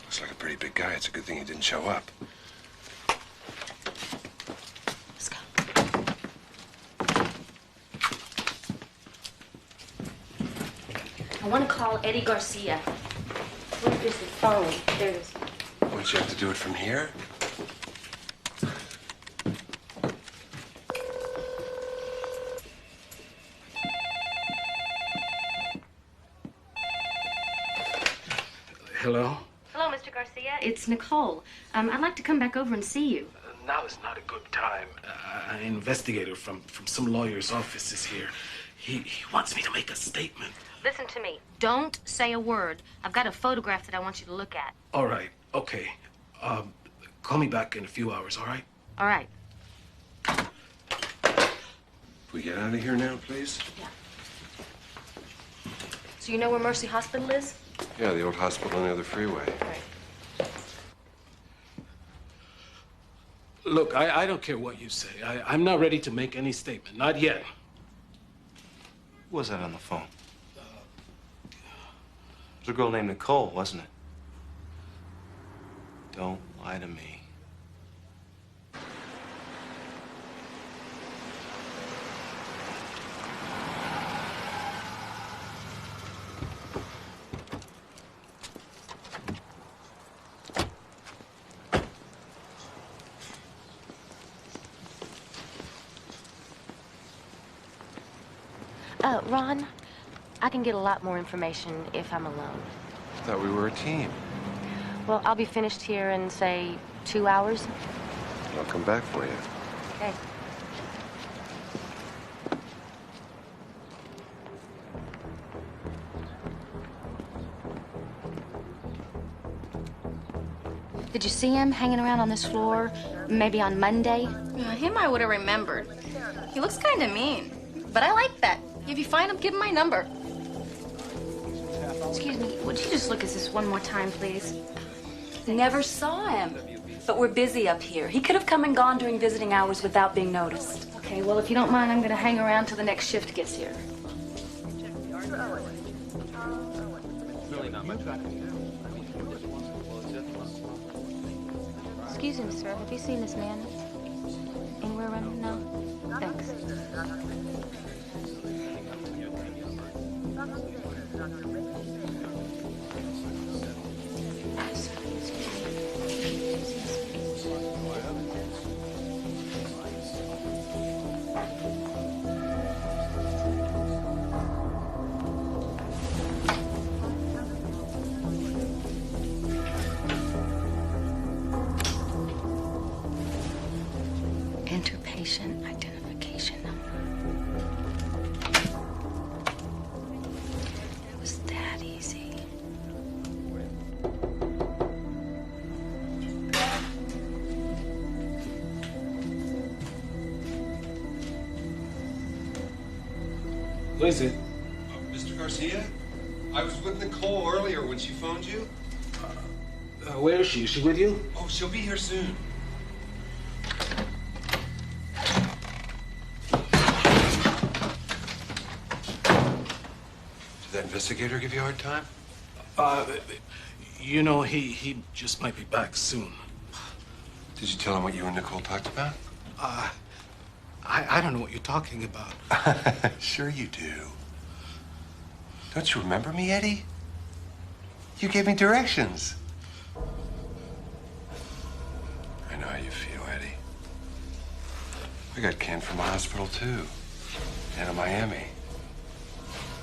Looks like a pretty big guy. It's a good thing he didn't show up. Let's go. I want to call Eddie Garcia. Where is the phone? There it is. Wouldn't you have to do it from here? Hello? Hello, Mr. Garcia. It's Nicole. I'd like to come back over and see you. Now is not a good time. An investigator from some lawyer's office is here. He wants me to make a statement. Listen to me. Don't say a word. I've got a photograph that I want you to look at. All right, okay. Call me back in a few hours, all right? All right. We get out of here now, please? Yeah. So you know where Mercy Hospital is? Yeah, the old hospital near the freeway. Right. Look, I don't care what you say. I'm not ready to make any statement. Not yet. Who was that on the phone? It was a girl named Nicole, wasn't it? Don't lie to me. Ron, I can get a lot more information if I'm alone. I thought we were a team. Well, I'll be finished here in, say, 2 hours. I'll come back for you. Okay. Did you see him hanging around on this floor, maybe on Monday? Him I would have remembered. He looks kind of mean, but I like that. If you find him, give him my number. Excuse me, would you just look at this one more time, please? Never saw him. But we're busy up here. He could have come and gone during visiting hours without being noticed. Okay, well, if you don't mind, I'm going to hang around till the next shift gets here. Really not much. Excuse me, sir. Have you seen this man anywhere around? No? Thanks. Enter patient identification number. It was that easy. Who is it? Mr. Garcia? I was with Nicole earlier when she phoned you. Where is she? Is she with you? Oh, she'll be here soon. Did that investigator give you a hard time? You know, he just might be back soon. Did you tell him what you and Nicole talked about? I don't know what you're talking about. Sure you do. Don't you remember me, Eddie? You gave me directions. I know how you feel, Eddie. I got canned from a hospital, too. Down in Miami.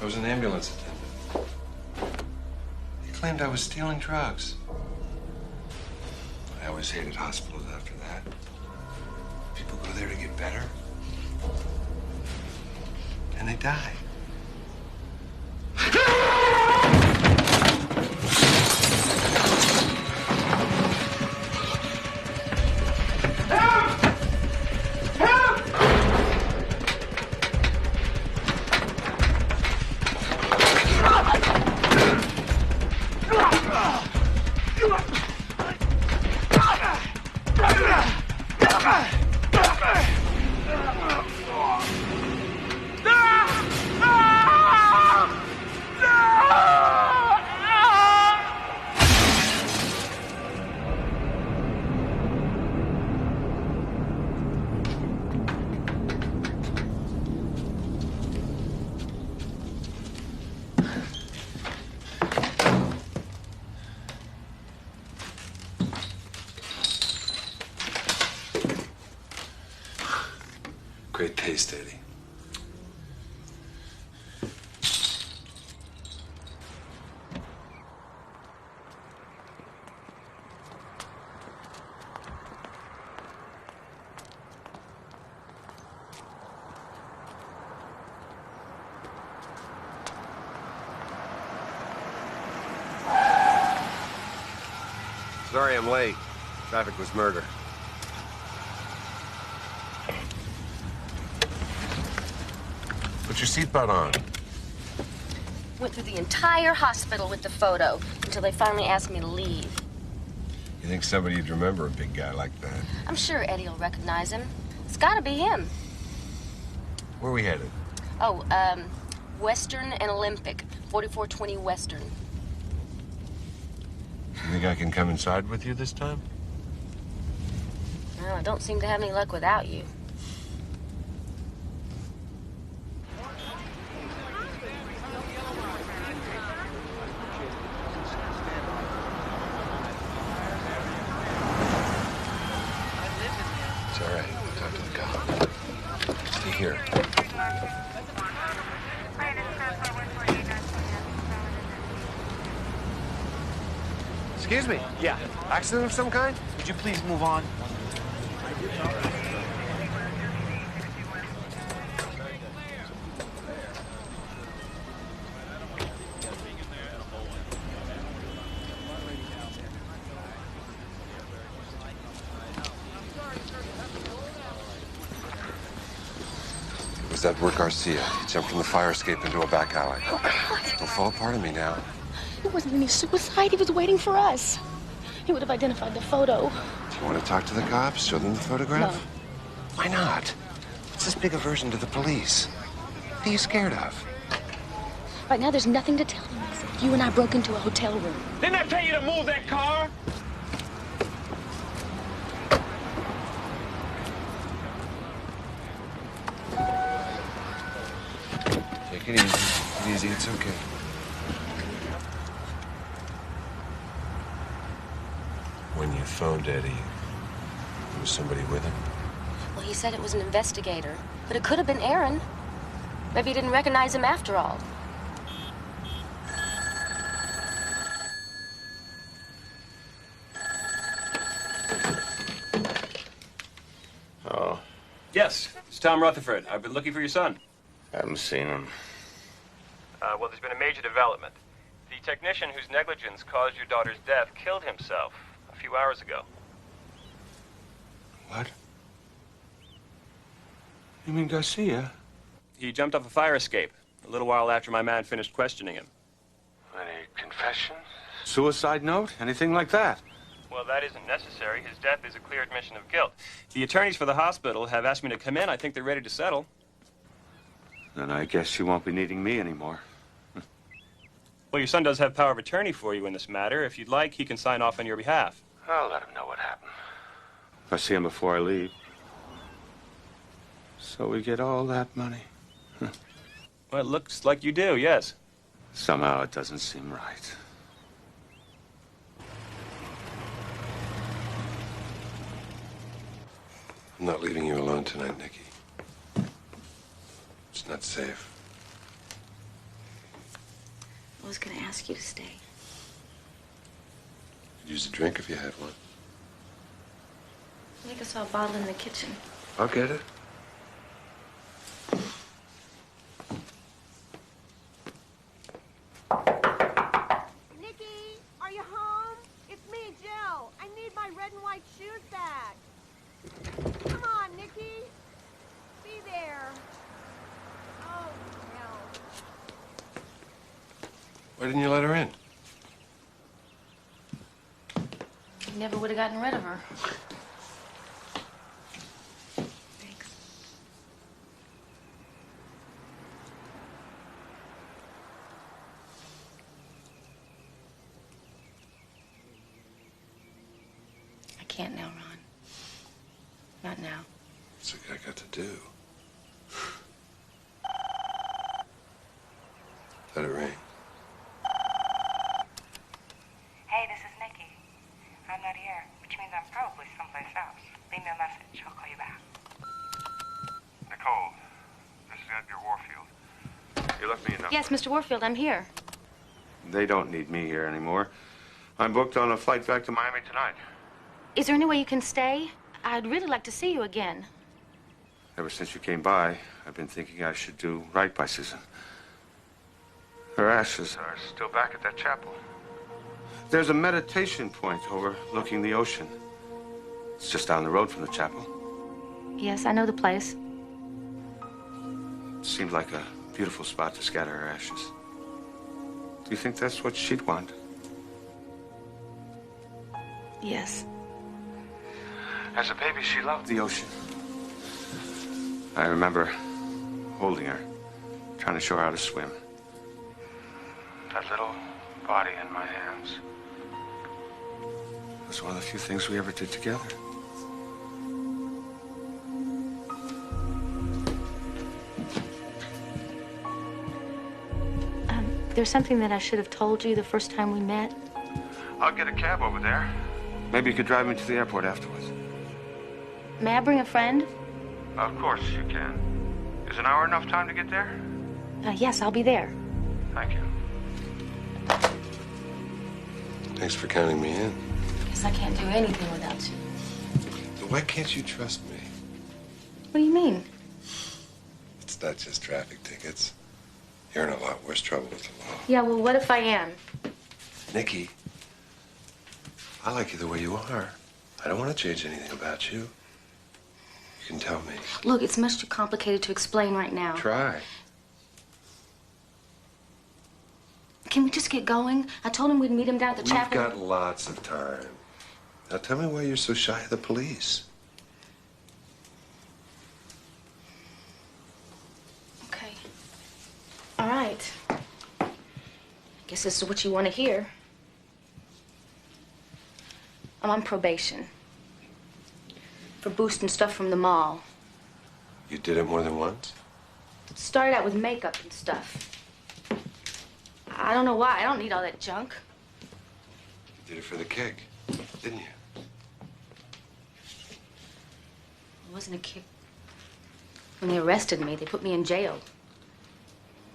I was an ambulance attendant. He claimed I was stealing drugs. I always hated hospitals after that. People go there to get better. And they die. Great taste, Eddie. Sorry I'm late. Traffic was murder. Put your seatbelt on. Went through the entire hospital with the photo until they finally asked me to leave. You think somebody'd remember a big guy like that? I'm sure Eddie will recognize him. It's gotta be him. Where are we headed? Oh, Western and Olympic, 4420 Western. You think I can come inside with you this time? Well, I don't seem to have any luck without you. It's all right. Talk to the cop. Stay here. Excuse me. Yeah. Accident of some kind? Would you please move on? Was that Work Garcia? He jumped from the fire escape into a back alley. Don't fall apart on me now. It wasn't any suicide. He was waiting for us. He would have identified the photo. Do you want to talk to the cops? Show them the photograph? No. Why not? It's this big aversion to the police. What are you scared of? Right now, there's nothing to tell them except you and I broke into a hotel room. Didn't I tell you to move that car? Take it easy. Take it easy. It's okay. When you phoned Eddie, there was somebody with him? Well, he said it was an investigator, but it could have been Aaron. Maybe he didn't recognize him after all. Oh. Yes, it's Tom Rutherford. I've been looking for your son. Haven't seen him. Well, there's been a major development. The technician whose negligence caused your daughter's death killed himself a few hours ago. What? You mean Garcia? He jumped off a fire escape a little while after my man finished questioning him. Any confession? Suicide note? Anything like that? Well, that isn't necessary. His death is a clear admission of guilt. The attorneys for the hospital have asked me to come in. I think they're ready to settle. Then I guess you won't be needing me anymore. Well, your son does have power of attorney for you in this matter. If you'd like, he can sign off on your behalf. I'll let him know what happened. If I see him before I leave. So we get all that money. Well, it looks like you do, yes. Somehow it doesn't seem right. I'm not leaving you alone tonight, Nikki. It's not safe. I was going to ask you to stay. Could use a drink if you had one. I think I saw a bottle in the kitchen. I'll get it. Nikki, are you home? It's me, Jill. I need my red and white shoes back. Come on, Nikki. Be there. Oh, no. Why didn't you let her in? You never would have gotten rid of her. Thanks. I can't now, Ron. Not now. What's a guy got to do? Let it ring. Hey, this is Nikki. I'm not here, which means I'm probably someplace else. Leave me a message. I'll call you back. Nicole, this is Edgar Warfield. You left me a number. Yes, Mr. Warfield, I'm here. They don't need me here anymore. I'm booked on a flight back to Miami tonight. Is there any way you can stay? I'd really like to see you again. Ever since you came by, I've been thinking I should do right by Susan. Her ashes are still back at that chapel. There's a meditation point overlooking the ocean. It's just down the road from the chapel. Yes, I know the place. Seemed like a beautiful spot to scatter her ashes. Do you think that's what she'd want? Yes. As a baby, she loved the ocean. I remember holding her, trying to show her how to swim. That little body in my hands. It was one of the few things we ever did together. There's something that I should have told you the first time we met. I'll get a cab over there. Maybe you could drive me to the airport afterwards. May I bring a friend? Of course you can. Is an hour enough time to get there? Yes, I'll be there. Thank you. Thanks for counting me in. Guess I can't do anything without you. So why can't you trust me? What do you mean? It's not just traffic tickets. You're in a lot worse trouble with the law. Yeah, well, what if I am? Nikki, I like you the way you are. I don't want to change anything about you. You can tell me. Look, it's much too complicated to explain right now. Try. Can we just get going? I told him we'd meet him down at the chapel. We've got lots of time. Now tell me why you're so shy of the police. Okay. All right. Guess this is what you want to hear. I'm on probation for boosting stuff from the mall. You did it more than once? It started out with makeup and stuff. I don't know why. I don't need all that junk. You did it for the kick, didn't you? It wasn't a kick. When they arrested me, they put me in jail.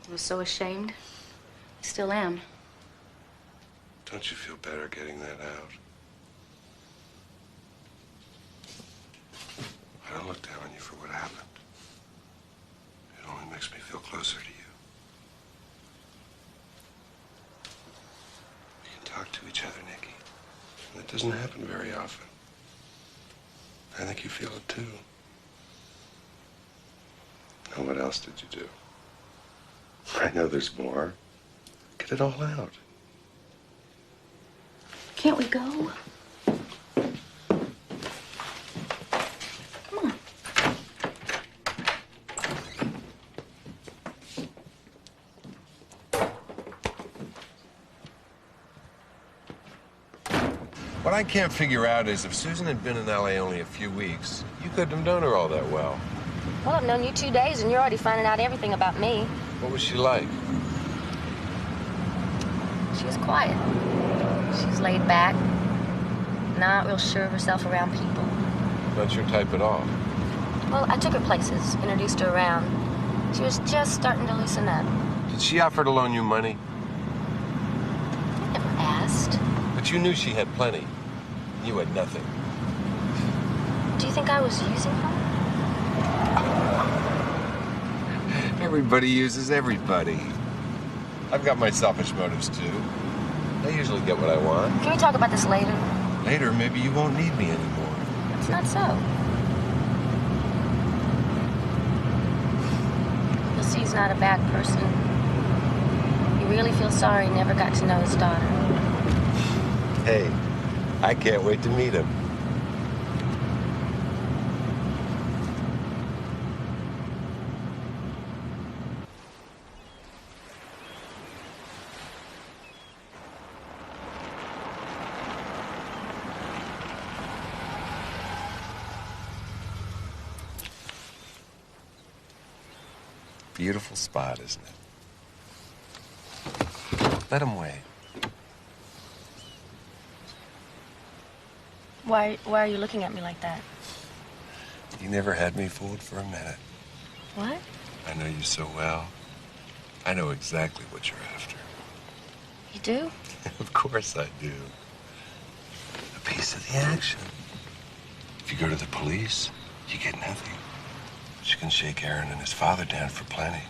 I was so ashamed. I still am. Don't you feel better getting that out? I don't look down on you for what happened. It only makes me feel closer to you. We can talk to each other, Nikki. And it doesn't happen very often. I think you feel it too. Now, what else did you do? I know there's more. Get it all out. Can't we go? Come on. What I can't figure out is if Susan had been in L.A. only a few weeks, you couldn't have known her all that well. Well, I've known you 2 days, and you're already finding out everything about me. What was she like? She was quiet. She was laid back, not real sure of herself around people. Not your type at all. Well, I took her places, introduced her around. She was just starting to loosen up. Did she offer to loan you money? I never asked. But you knew she had plenty. You had nothing. Do you think I was using her? Everybody uses everybody. I've got my selfish motives, too. I usually get what I want. Can we talk about this later? Later, maybe you won't need me anymore. It's not so. You'll see he's not a bad person. You really feel sorry he never got to know his daughter. Hey, I can't wait to meet him. Beautiful spot, isn't it? Let him wait. Why are you looking at me like that? You never had me fooled for a minute. What? I know you so well. I know exactly what you're after. You do? Of course I do. A piece of the action. If you go to the police, you get nothing. But you can shake Aaron and his father down for plenty.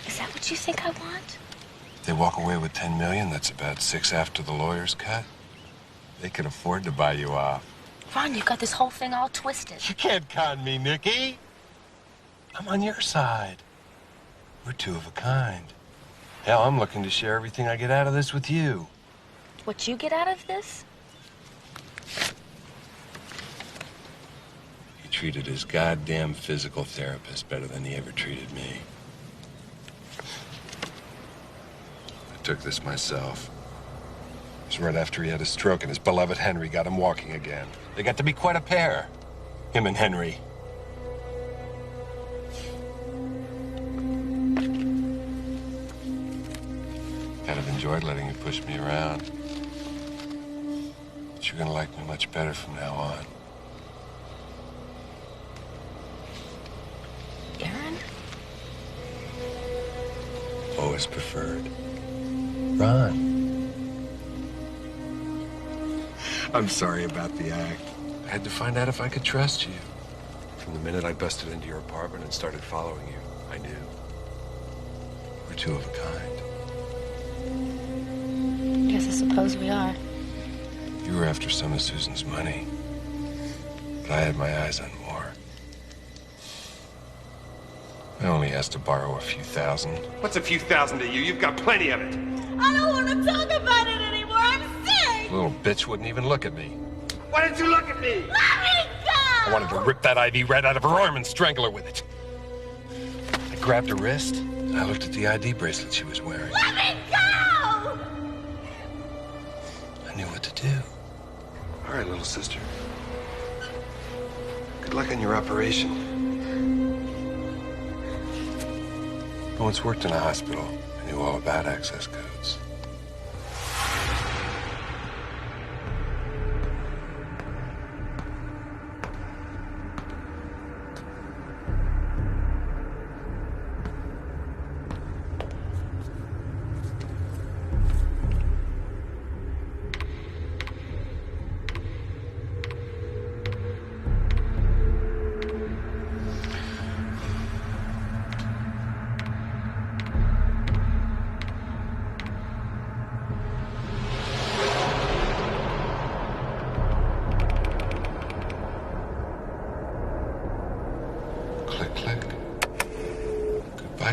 Is that what you think I want? If they walk away with $10 million, that's about 6 after the lawyer's cut. They can afford to buy you off. Ron, you got this whole thing all twisted. You can't con me, Nikki. I'm on your side. We're two of a kind. Hell, I'm looking to share everything I get out of this with you. What you get out of this? He treated his goddamn physical therapist better than he ever treated me. I took this myself. It was right after he had a stroke and his beloved Henry got him walking again. They got to be quite a pair, him and Henry. Kind of enjoyed letting you push me around. But you're gonna like me much better from now on. Aaron? Always preferred Ron. I'm sorry about the act. I had to find out if I could trust you. From the minute I busted into your apartment and started following you, I knew. We're two of a kind. Yes, I suppose we are. You were after some of Susan's money, but I had my eyes on more. I only asked to borrow a few thousand. What's a few thousand to you? You've got plenty of it. I don't want to talk about it anymore. I'm sick. The little bitch wouldn't even look at me. Why didn't you look at me? Let me go! I wanted to rip that IV right out of her arm and strangle her with it. I grabbed her wrist, and I looked at the ID bracelet she was wearing. Let me go! I knew what to do. All right, little sister. Good luck on your operation. I once worked in a hospital. I knew all about access codes.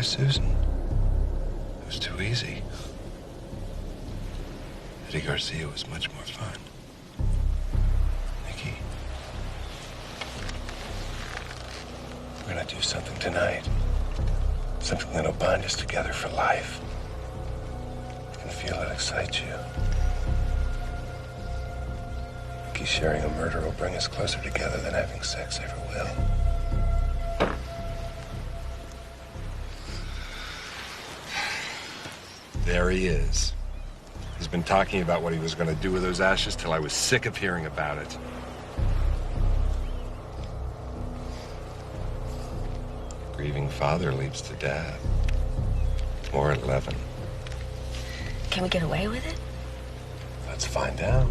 Susan. It was too easy. Eddie Garcia was much more fun. Nikki, we're gonna do something tonight. Something that'll bind us together for life. You can feel it excite you. Nikki, sharing a murder will bring us closer together than having sex ever will. There he is. He's been talking about what he was going to do with those ashes till I was sick of hearing about it. Grieving father leads to death. Or at 11. Can we get away with it? Let's find out.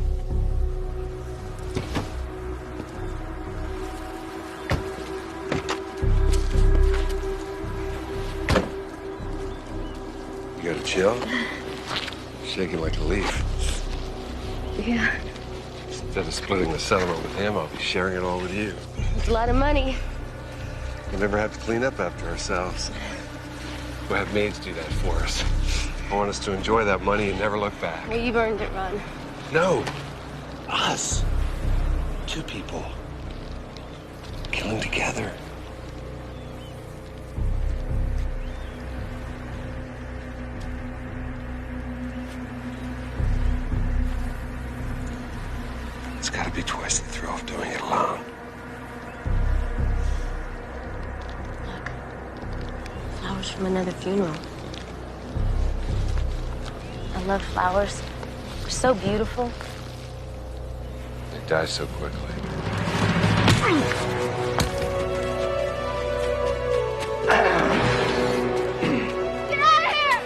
You gotta chill. Shaking like a leaf. Yeah. Instead of splitting the settlement with him, I'll be sharing it all with you. It's a lot of money. We'll never have to clean up after ourselves. We'll have maids do that for us. I want us to enjoy that money and never look back. Well, you've earned it, Ron. No. Us. Two people. Killing together. It's got to be twice the thrill of doing it alone. Look. Flowers from another funeral. I love flowers. They're so beautiful. They die so quickly. Get out of here!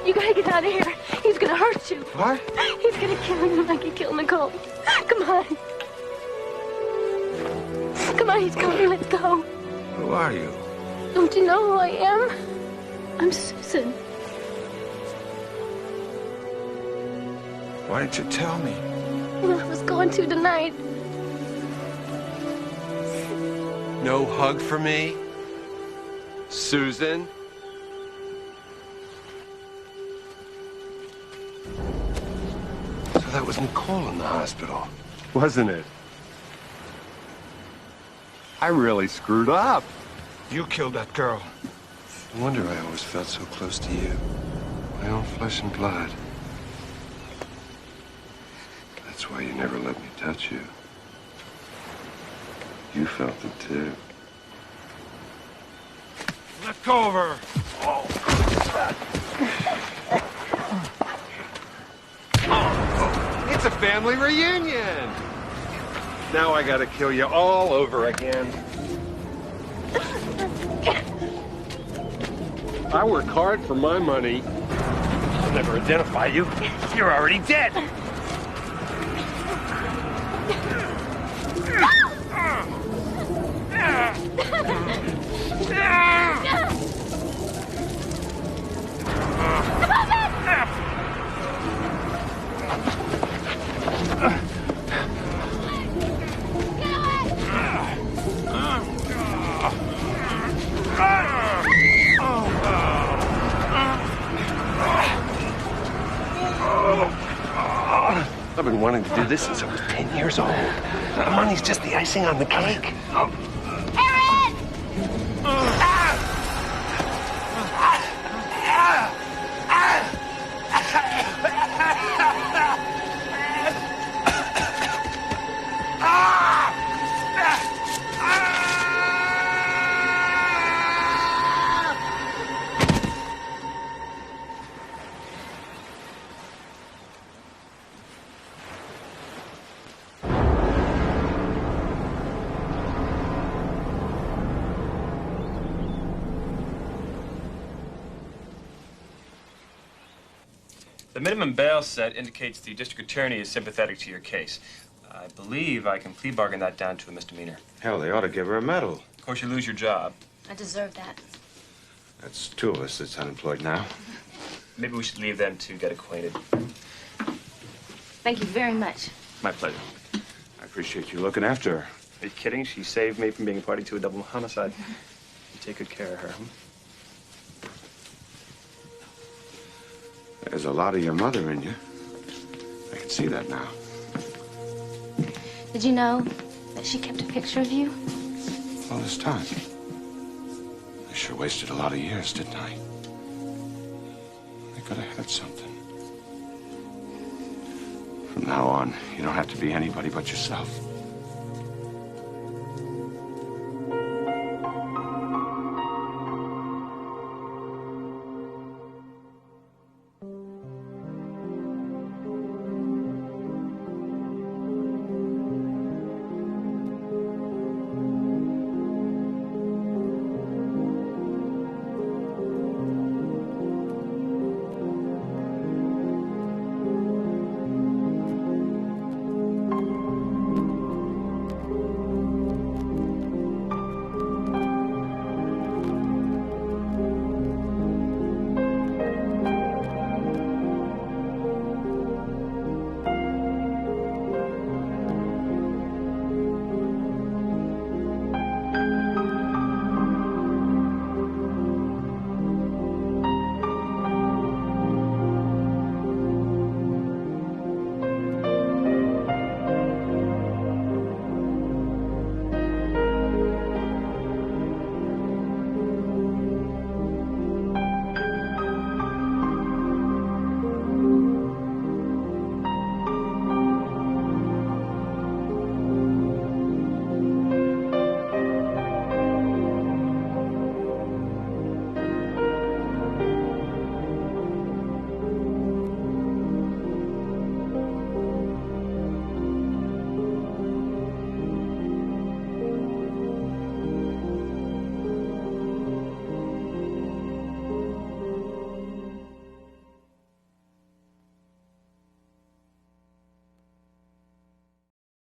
You gotta get out of here. He's gonna hurt you. What? He's gonna kill you like he killed Nicole. Come on. Come on, he's coming. Let's go. Who are you? Don't you know who I am? I'm Susan. Why didn't you tell me? I was going to tonight. No hug for me? Susan? So that was Nicole in the hospital, wasn't it? I really screwed up. You killed that girl. No wonder I always felt so close to you. My own flesh and blood. That's why you never let me touch you. You felt it too. Let go of her. It's a family reunion. Now I gotta kill you all over again. I work hard for my money. I'll never identify you. You're already dead. I've been wanting to do this since I was 10 years old. The money's just the icing on the cake. The minimum bail set indicates the district attorney is sympathetic to your case. I believe I can plea bargain that down to a misdemeanor. Hell, they ought to give her a medal. Of course, you lose your job. I deserve that. That's two of us that's unemployed now. Maybe we should leave them to get acquainted. Thank you very much. My pleasure. I appreciate you looking after her. Are you kidding? She saved me from being a party to a double homicide. You take good care of her. There's a lot of your mother in you. I can see that now. Did you know that she kept a picture of you? All this time. I sure wasted a lot of years, didn't I? I could have had something. From now on, you don't have to be anybody but yourself.